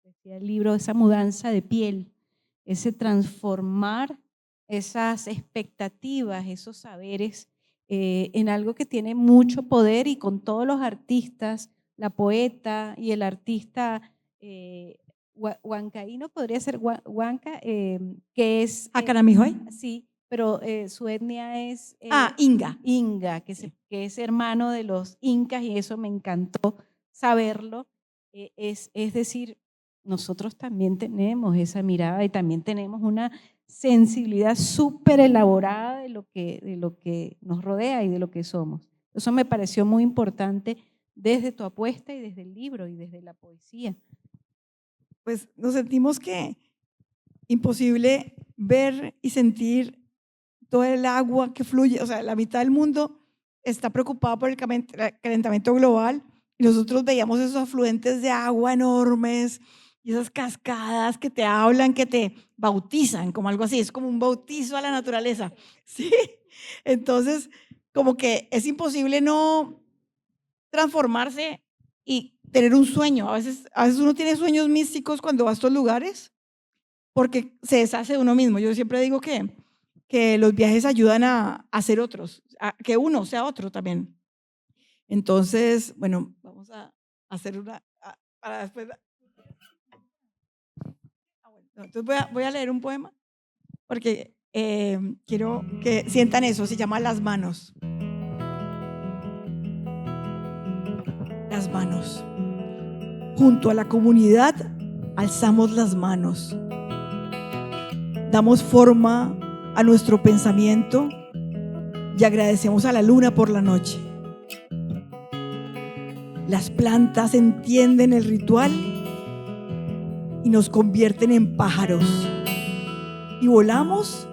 decía el libro, esa mudanza de piel, ese transformar esas expectativas, esos saberes en algo que tiene mucho poder, y con todos los artistas, la poeta y el artista huancaíno, podría ser huanca, que es… ¿Acanamijoy? sí, pero su etnia es… Inga. Inga, que es hermano de los incas, y eso me encantó saberlo. Es decir, nosotros también tenemos esa mirada y también tenemos una sensibilidad súper elaborada de lo que nos rodea y de lo que somos. Eso me pareció muy importante desde tu apuesta y desde el libro y desde la poesía. Pues nos sentimos que imposible ver y sentir todo el agua que fluye. O sea, la mitad del mundo está preocupada por el calentamiento global y nosotros veíamos esos afluentes de agua enormes y esas cascadas que te hablan, que te bautizan, como algo así. Es como un bautizo a la naturaleza. ¿Sí? Entonces, como que es imposible no transformarse y tener un sueño. A veces uno tiene sueños místicos cuando va a estos lugares porque se deshace de uno mismo. Yo siempre digo que los viajes ayudan a ser otros, a que uno sea otro también. Entonces, bueno, vamos a hacer una, para después. Entonces voy a leer un poema porque quiero que sientan eso, se llama Las manos. Las manos. Junto a la comunidad alzamos las manos. Damos forma a nuestro pensamiento y agradecemos a la luna por la noche. Las plantas entienden el ritual y nos convierten en pájaros. Y volamos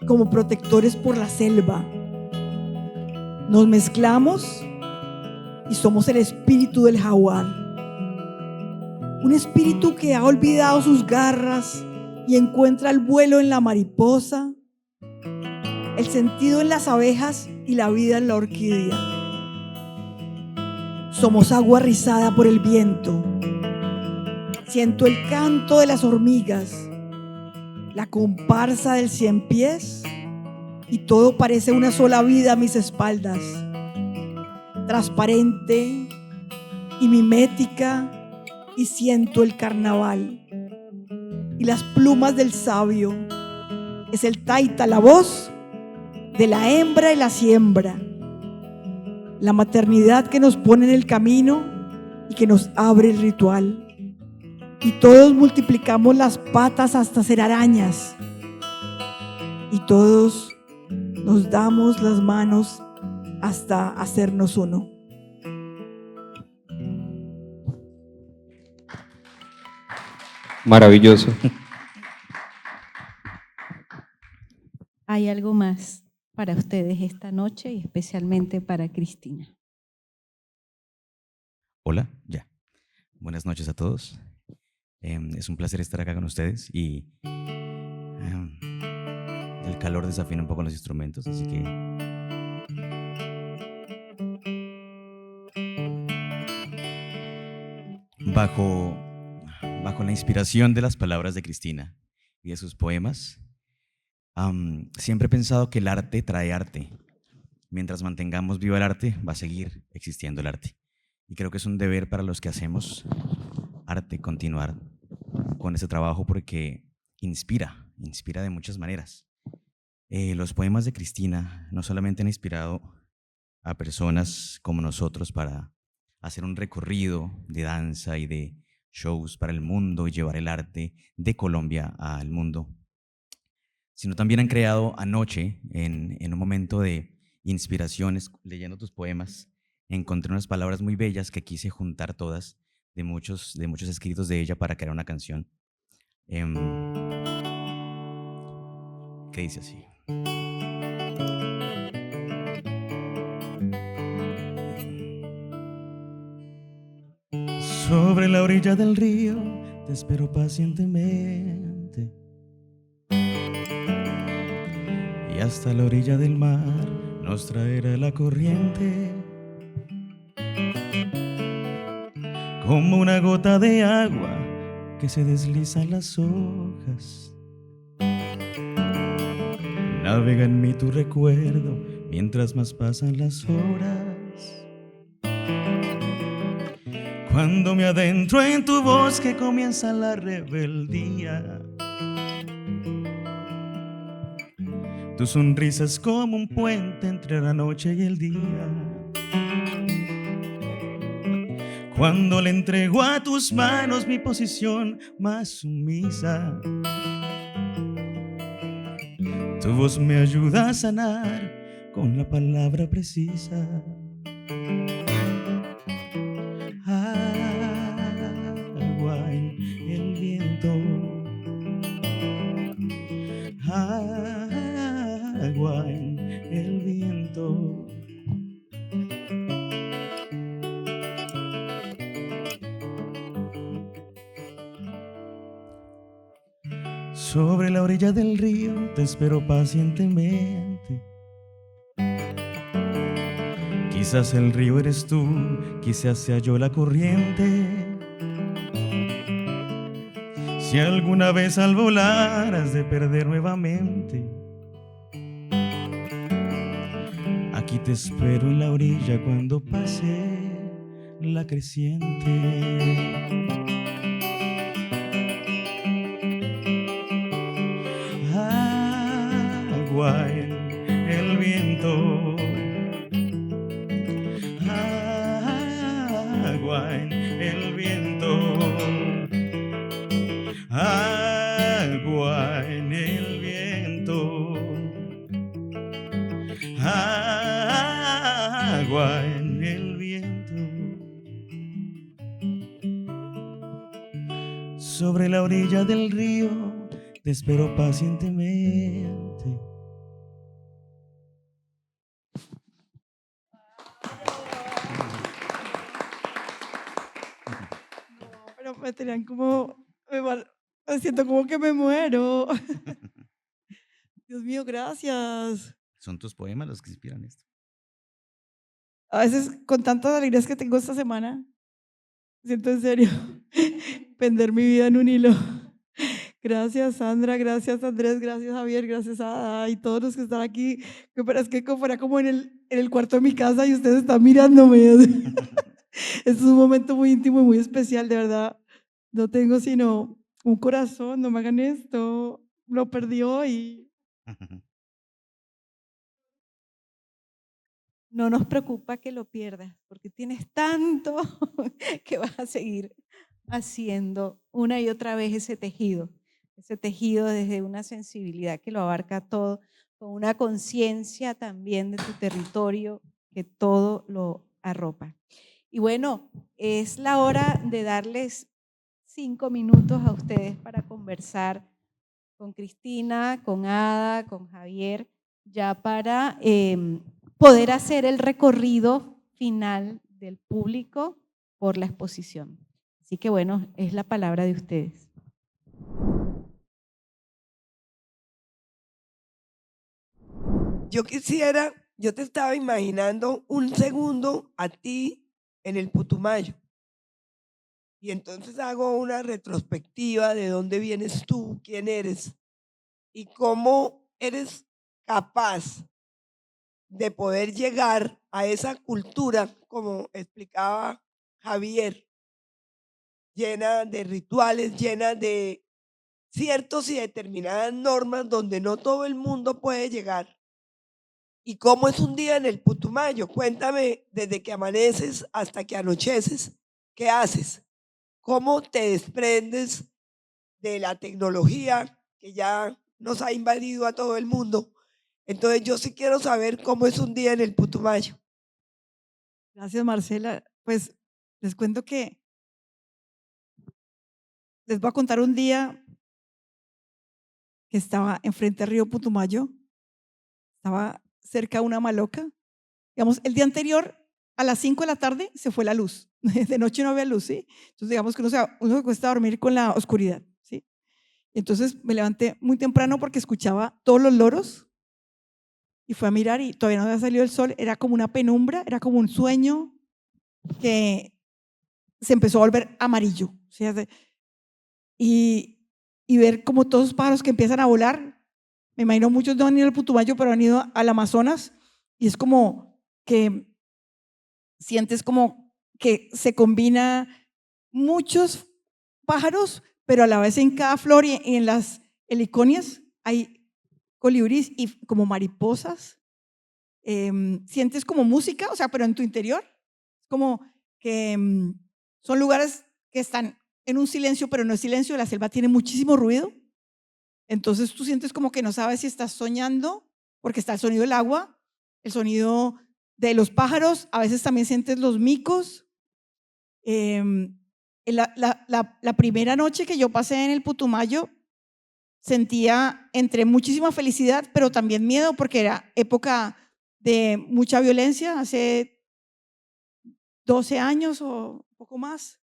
como protectores por la selva. Nos mezclamos y somos el espíritu del jaguar. Un espíritu que ha olvidado sus garras y encuentra el vuelo en la mariposa, el sentido en las abejas y la vida en la orquídea. Somos agua rizada por el viento. Siento el canto de las hormigas, la comparsa del cien pies, y todo parece una sola vida a mis espaldas, transparente y mimética, y siento el carnaval y las plumas del sabio. Es el taita, la voz de la hembra y la siembra, la maternidad que nos pone en el camino y que nos abre el ritual. Y todos multiplicamos las patas hasta ser arañas, y todos nos damos las manos hasta hacernos uno. Maravilloso. Hay algo más para ustedes esta noche y especialmente para Cristina. Hola, ya. Buenas noches a todos. Es un placer estar acá con ustedes y el calor desafina un poco los instrumentos, así que bajo la inspiración de las palabras de Cristina y de sus poemas, siempre he pensado que el arte trae arte. Mientras mantengamos vivo el arte, va a seguir existiendo el arte. Y creo que es un deber para los que hacemos arte continuar con ese trabajo porque inspira de muchas maneras. Los poemas de Cristina no solamente han inspirado a personas como nosotros para hacer un recorrido de danza y de shows para el mundo y llevar el arte de Colombia al mundo, sino también han creado anoche, en un momento de inspiraciones, leyendo tus poemas, encontré unas palabras muy bellas que quise juntar todas de muchos escritos de ella para crear una canción que dice así. Sobre la orilla del río te espero pacientemente y hasta la orilla del mar nos traerá la corriente como una gota de agua que se desliza en las hojas. Navega en mí tu recuerdo mientras más pasan las horas. Cuando me adentro en tu bosque comienza la rebeldía. Tu sonrisa es como un puente entre la noche y el día. Cuando le entrego a tus manos mi posición más sumisa, tu voz me ayuda a sanar con la palabra precisa. Agua en el viento, agua en el viento. Sobre la orilla del río te espero pacientemente. Quizás el río eres tú, quizás sea yo la corriente. Si alguna vez al volar has de perder nuevamente, aquí te espero en la orilla cuando pase la creciente. Agua en el viento, agua en el viento, agua en el viento, agua en el viento. Sobre la orilla del río te espero pacientemente. Pero me tenían como, me siento como que me muero. Dios mío, gracias. Son tus poemas los que inspiran esto. A veces con tantas alegrías que tengo esta semana, siento en serio pender mi vida en un hilo. Gracias Sandra, gracias Andrés, gracias Javier, gracias a Ada y todos los que están aquí. Es que fuera como en el cuarto de mi casa y ustedes están mirándome. Este es un momento muy íntimo y muy especial, de verdad. No tengo sino un corazón, no me hagan esto. Lo perdí hoy. No nos preocupa que lo pierdas, porque tienes tanto que vas a seguir haciendo una y otra vez ese tejido desde una sensibilidad que lo abarca todo, con una conciencia también de tu territorio que todo lo arropa. Y bueno, es la hora de darles 5 minutos a ustedes para conversar con Cristina, con Ada, con Javier, ya para poder hacer el recorrido final del público por la exposición. Así que bueno, es la palabra de ustedes. Yo te estaba imaginando un segundo a ti en el Putumayo. y entonces hago una retrospectiva de dónde vienes tú, quién eres y cómo eres capaz de poder llegar a esa cultura, como explicaba Javier, llena de rituales, llena de ciertos y determinadas normas donde no todo el mundo puede llegar. ¿Y cómo es un día en el Putumayo? Cuéntame, desde que amaneces hasta que anocheces, ¿qué haces? ¿Cómo te desprendes de la tecnología que ya nos ha invadido a todo el mundo? Entonces yo sí quiero saber cómo es un día en el Putumayo. Gracias, Marcela. Pues les cuento que les voy a contar un día que estaba enfrente del río Putumayo, estaba cerca de una maloca. Digamos, el día anterior, a las 5 de la tarde, se fue la luz. De noche no había luz, ¿sí? Entonces, digamos que uno se cuesta dormir con la oscuridad, ¿sí? Entonces me levanté muy temprano porque escuchaba todos los loros y fui a mirar y todavía no había salido el sol. Era como una penumbra, era como un sueño que se empezó a volver amarillo, ¿sí? Y ver como todos los pájaros que empiezan a volar. Me imagino muchos no han ido al Putumayo, pero han ido al Amazonas y es como que sientes como que se combina muchos pájaros, pero a la vez en cada flor y en las heliconias hay colibríes y como mariposas. Sientes como música, o sea, pero en tu interior, como que son lugares que están en un silencio, pero no es silencio, la selva tiene muchísimo ruido, entonces tú sientes como que no sabes si estás soñando, porque está el sonido del agua, el sonido de los pájaros, a veces también sientes los micos. La primera noche que yo pasé en el Putumayo, sentía entre muchísima felicidad, pero también miedo, porque era época de mucha violencia, hace 12 años o un poco más.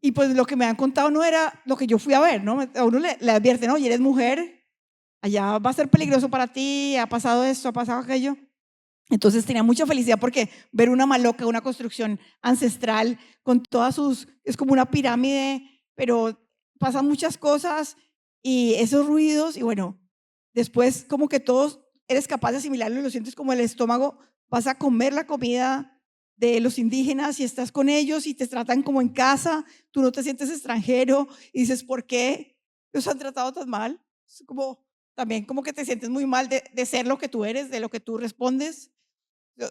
Y pues lo que me han contado no era lo que yo fui a ver, ¿no? A uno le advierten, oye, eres mujer, allá va a ser peligroso para ti, ha pasado esto, ha pasado aquello. Entonces tenía mucha felicidad porque ver una maloca, una construcción ancestral con todas sus, es como una pirámide, pero pasan muchas cosas y esos ruidos y bueno, después como que todos eres capaz de asimilarlo y lo sientes como el estómago, vas a comer la comida de los indígenas y estás con ellos y te tratan como en casa, tú no te sientes extranjero y dices, ¿por qué los han tratado tan mal? Es como, también como que te sientes muy mal de ser lo que tú eres, de lo que tú respondes.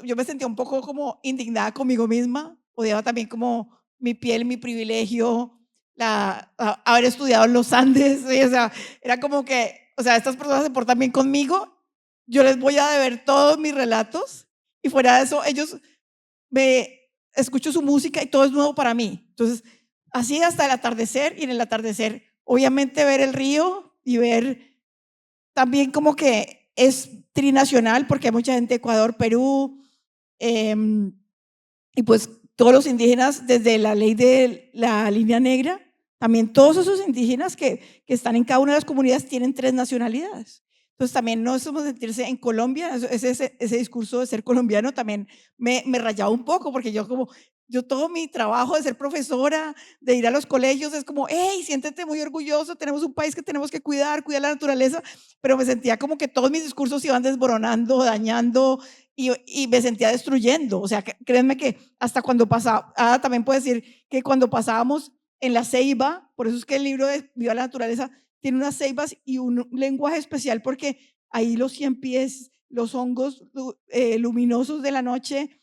Yo me sentía un poco como indignada conmigo misma, odiaba también como mi piel, mi privilegio, haber estudiado en los Andes, ¿sí? O sea, era como que, o sea, estas personas se portan bien conmigo, yo les voy a deber todos mis relatos y fuera de eso, ellos escucho su música y todo es nuevo para mí. Entonces, así hasta el atardecer y en el atardecer, obviamente ver el río y ver también como que es trinacional porque hay mucha gente de Ecuador, Perú, y pues todos los indígenas desde la ley de la línea negra, también todos esos indígenas que están en cada una de las comunidades tienen 3 nacionalidades. Entonces también no somos sentirse en Colombia, ese discurso de ser colombiano también me rayaba un poco porque yo todo mi trabajo de ser profesora, de ir a los colegios, es como, hey, siéntete muy orgulloso, tenemos un país que tenemos que cuidar la naturaleza, pero me sentía como que todos mis discursos se iban desboronando, dañando y me sentía destruyendo. O sea, créanme que hasta cuando pasaba, también puedo decir que cuando pasábamos en la ceiba, por eso es que el libro de Viva la Naturaleza tiene unas ceibas y un lenguaje especial porque ahí los 100 pies, los hongos luminosos de la noche,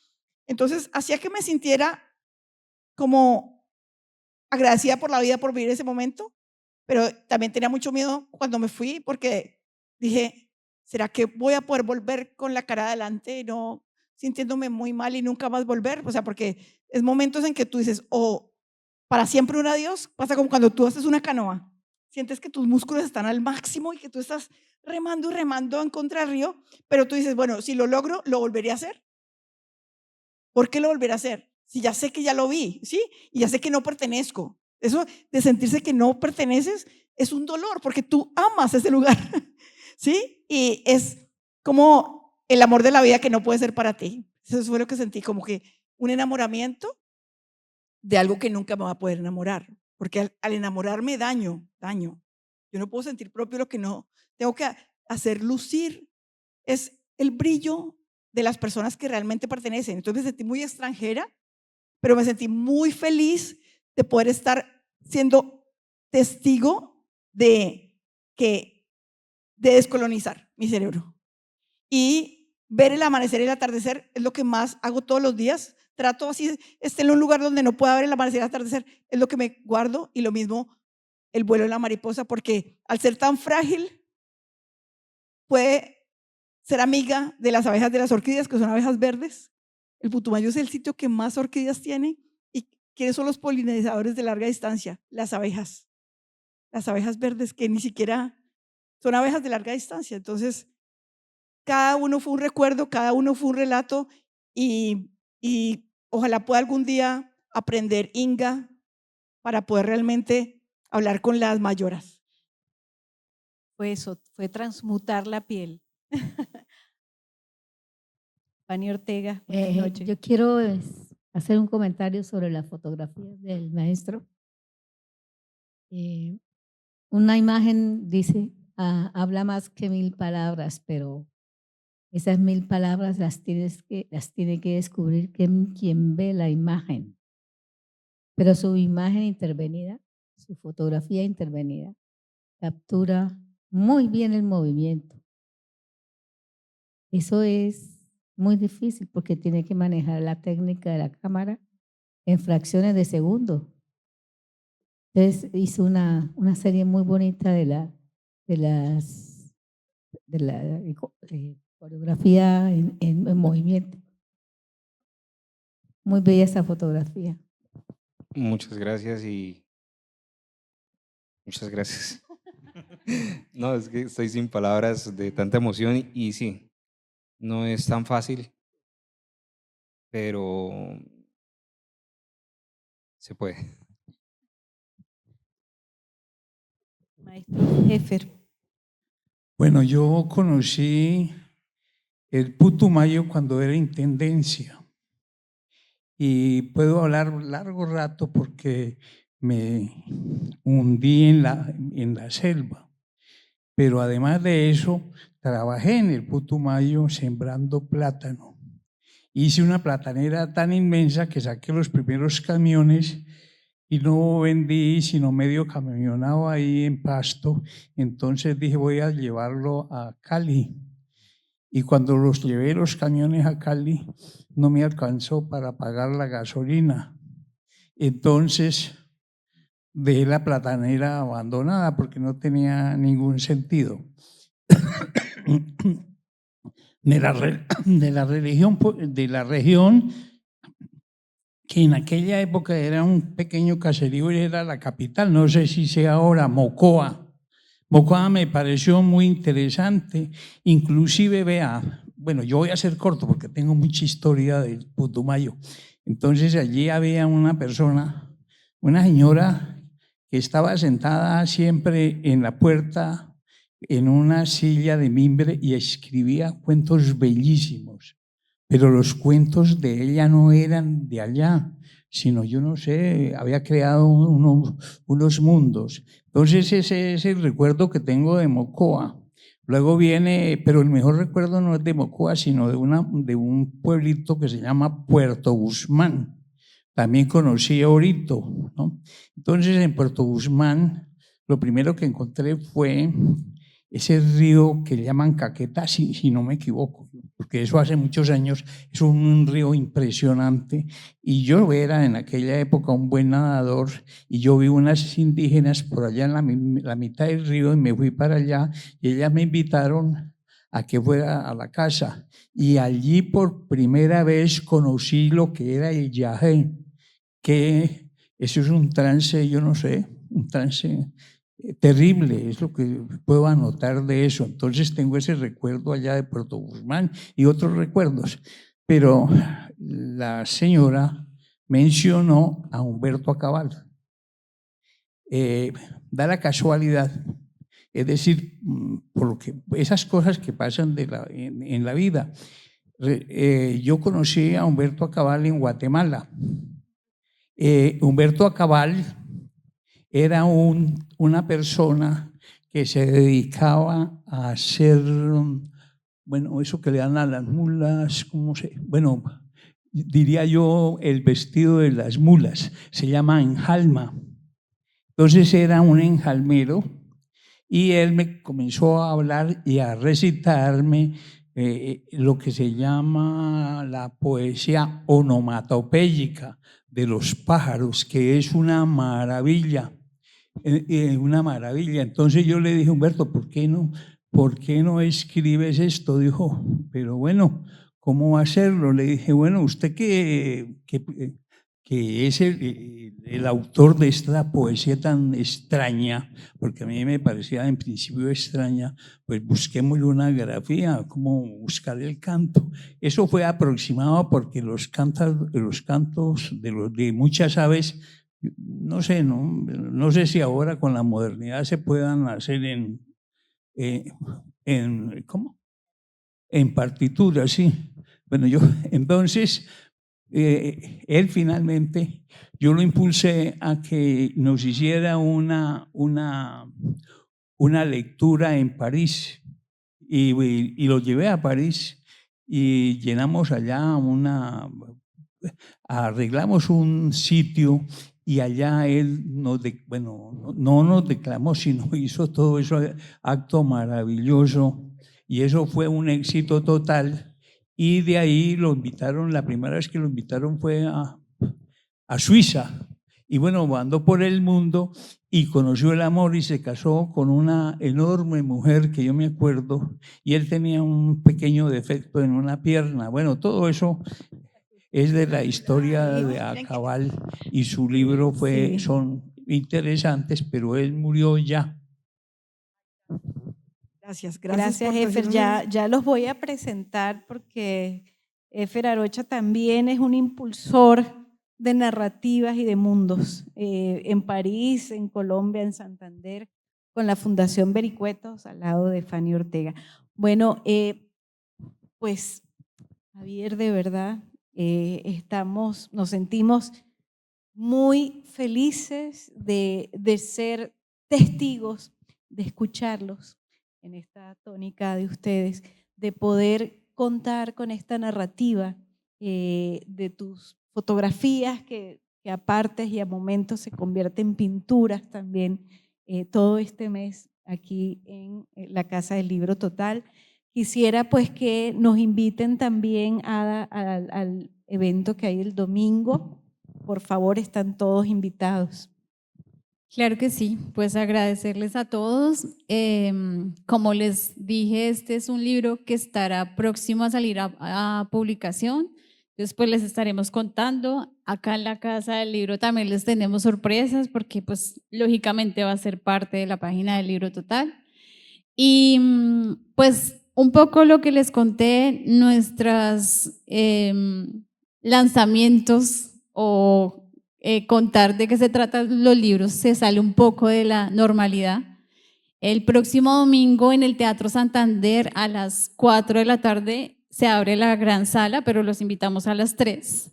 entonces hacía que me sintiera como agradecida por la vida, por vivir ese momento, pero también tenía mucho miedo cuando me fui porque dije, ¿será que voy a poder volver con la cara adelante y no sintiéndome muy mal y nunca más volver? O sea, porque es momentos en que tú dices, o para siempre un adiós, pasa como cuando tú haces una canoa, sientes que tus músculos están al máximo y que tú estás remando y remando en contra del río, pero tú dices, bueno, si lo logro, lo volvería a hacer. ¿Por qué lo volveré a hacer? Si ya sé que ya lo vi, ¿sí? Y ya sé que no pertenezco. Eso de sentirse que no perteneces es un dolor porque tú amas ese lugar, ¿sí? Y es como el amor de la vida que no puede ser para ti. Eso fue lo que sentí, como que un enamoramiento de algo que nunca me va a poder enamorar, porque al enamorarme daño. Yo no puedo sentir propio lo que no tengo que hacer lucir. Es el brillo de las personas que realmente pertenecen. Entonces me sentí muy extranjera, pero me sentí muy feliz de poder estar siendo testigo de descolonizar mi cerebro. Y ver el amanecer y el atardecer es lo que más hago todos los días. Trato así, esté en un lugar donde no pueda ver el amanecer y el atardecer, es lo que me guardo. Y lo mismo el vuelo de la mariposa, porque al ser tan frágil, puede ser amiga de las abejas de las orquídeas, que son abejas verdes. El Putumayo es el sitio que más orquídeas tiene. ¿Y quiénes son los polinizadores de larga distancia? Las abejas verdes, que ni siquiera son abejas de larga distancia. Entonces, cada uno fue un recuerdo, cada uno fue un relato, y ojalá pueda algún día aprender Inga para poder realmente hablar con las mayoras. Fue eso, fue transmutar la piel. Fanny Ortega, buenas noches. Yo quiero hacer un comentario sobre la fotografía del maestro. Una imagen dice, habla más que 1000 palabras, pero esas 1000 palabras las tiene que descubrir quien ve la imagen. Pero su imagen intervenida, su fotografía intervenida, captura muy bien el movimiento. Eso es muy difícil porque tiene que manejar la técnica de la cámara en fracciones de segundo. Entonces hizo una serie muy bonita de la coreografía en movimiento. Muy bella esa fotografía. Muchas gracias y muchas gracias. No, es que estoy sin palabras de tanta emoción y sí, no es tan fácil, pero se puede. Maestro Heffer. Bueno, yo conocí el Putumayo cuando era intendencia y puedo hablar largo rato porque me hundí en la selva, pero además de eso trabajé en el Putumayo sembrando plátano. Hice una platanera tan inmensa que saqué los primeros camiones y no vendí sino medio camionado ahí en Pasto. Entonces dije, voy a llevarlo a Cali. Y cuando llevé los camiones a Cali, no me alcanzó para pagar la gasolina. Entonces dejé la platanera abandonada porque no tenía ningún sentido. De la región que en aquella época era un pequeño caserío y era la capital, no sé si sea ahora, Mocoa. Mocoa me pareció muy interesante, inclusive vea, bueno, yo voy a ser corto porque tengo mucha historia del Putumayo. Entonces allí había una persona, una señora que estaba sentada siempre en la puerta en una silla de mimbre y escribía cuentos bellísimos. Pero los cuentos de ella no eran de allá, sino, yo no sé, había creado unos mundos. Entonces ese es el recuerdo que tengo de Mocoa. Luego viene, pero el mejor recuerdo no es de Mocoa, sino de un pueblito que se llama Puerto Guzmán. También conocí a Orito, ¿no? Entonces en Puerto Guzmán lo primero que encontré fue ese río que le llaman Caquetá, si no me equivoco, porque eso hace muchos años, es un río impresionante, y yo era en aquella época un buen nadador, y yo vi unas indígenas por allá en la mitad del río, y me fui para allá, y ellas me invitaron a que fuera a la casa, y allí por primera vez conocí lo que era el yagé, que eso es un trance, yo no sé, un trance terrible, es lo que puedo anotar de eso. Entonces tengo ese recuerdo allá de Puerto Guzmán y otros recuerdos. Pero la señora mencionó a Humberto Acabal. Da la casualidad, es decir, porque esas cosas que pasan en la vida. Yo conocí a Humberto Acabal en Guatemala. Humberto Acabal era una persona que se dedicaba a hacer, bueno, eso que le dan a las mulas, ¿cómo se? Bueno, diría yo el vestido de las mulas, se llama enjalma. Entonces era un enjalmero y él me comenzó a hablar y a recitarme lo que se llama la poesía onomatopéyica de los pájaros, que es una maravilla, una maravilla. Entonces yo le dije, Humberto, ¿por qué no escribes esto? Dijo, pero bueno, ¿cómo va a hacerlo? Le dije, bueno, usted que es el autor de esta poesía tan extraña, porque a mí me parecía en principio extraña, pues busquémosle una grafía, cómo buscar el canto. Eso fue aproximado porque los cantos de muchas aves, no sé si ahora con la modernidad se puedan hacer ¿cómo? En partitura, sí. Bueno, entonces, él finalmente, yo lo impulsé a que nos hiciera una lectura en París y lo llevé a París y llenamos allá arreglamos un sitio y allá él no nos declamó, sino hizo todo eso acto maravilloso y eso fue un éxito total. Y de ahí lo invitaron, la primera vez que lo invitaron fue a Suiza. Y bueno, andó por el mundo y conoció el amor y se casó con una enorme mujer que yo me acuerdo, y él tenía un pequeño defecto en una pierna. Bueno, todo eso es de la historia de Acabal y su libro son interesantes, pero él murió ya. Gracias Efer. Ya los voy a presentar porque Efer Arocha también es un impulsor de narrativas y de mundos. En París, en Colombia, en Santander, con la Fundación Vericuetos, al lado de Fanny Ortega. Bueno, pues Javier, de verdad, nos sentimos muy felices de ser testigos, de escucharlos en esta tónica de ustedes, de poder contar con esta narrativa de tus fotografías que a partes y a momentos se convierten en pinturas también, todo este mes aquí en la Casa del Libro Total. Quisiera pues que nos inviten también al evento que hay el domingo. Por favor, están todos invitados. Claro que sí, pues agradecerles a todos. Como les dije, este es un libro que estará próximo a salir a publicación. Después les estaremos contando. Acá en la Casa del Libro también les tenemos sorpresas porque pues lógicamente va a ser parte de la página del Libro Total. Y pues un poco lo que les conté, nuestros lanzamientos o contar de qué se tratan los libros se sale un poco de la normalidad. El próximo domingo en el Teatro Santander a las 4 de la tarde se abre la gran sala, pero los invitamos a las 3.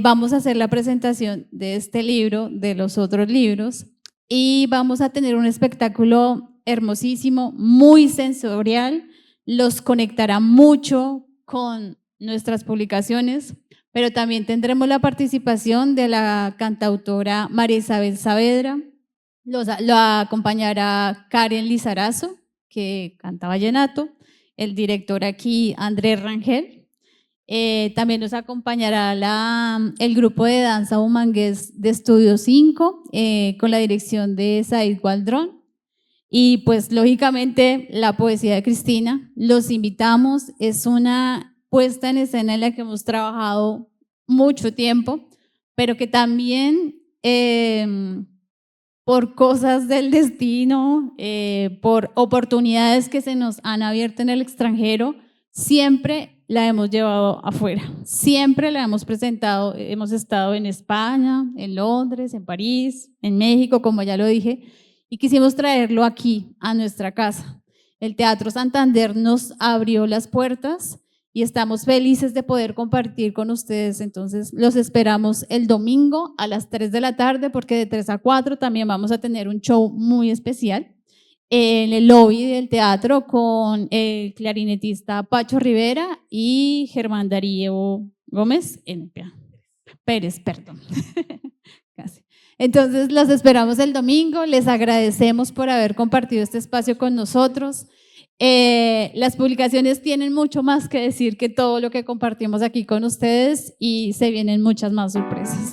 Vamos a hacer la presentación de este libro, de los otros libros, y vamos a tener un espectáculo hermosísimo, muy sensorial, los conectará mucho con nuestras publicaciones, pero también tendremos la participación de la cantautora María Isabel Saavedra, lo acompañará Karen Lizarazo, que canta vallenato, el director aquí Andrés Rangel, también nos acompañará el grupo de danza humangués de Estudio 5 con la dirección de Said Gualdrón. Y pues lógicamente la poesía de Cristina, los invitamos, es una puesta en escena en la que hemos trabajado mucho tiempo, pero que también por cosas del destino, por oportunidades que se nos han abierto en el extranjero, siempre la hemos llevado afuera, siempre la hemos presentado, hemos estado en España, en Londres, en París, en México, como ya lo dije, y quisimos traerlo aquí, a nuestra casa. El Teatro Santander nos abrió las puertas y estamos felices de poder compartir con ustedes. Entonces los esperamos el domingo a las 3 de la tarde, porque de 3 a 4 también vamos a tener un show muy especial en el lobby del teatro con el clarinetista Pacho Rivera y Germán Darío Gómez Pérez, perdón. Casi. Entonces los esperamos el domingo, les agradecemos por haber compartido este espacio con nosotros. Las publicaciones tienen mucho más que decir que todo lo que compartimos aquí con ustedes y se vienen muchas más sorpresas.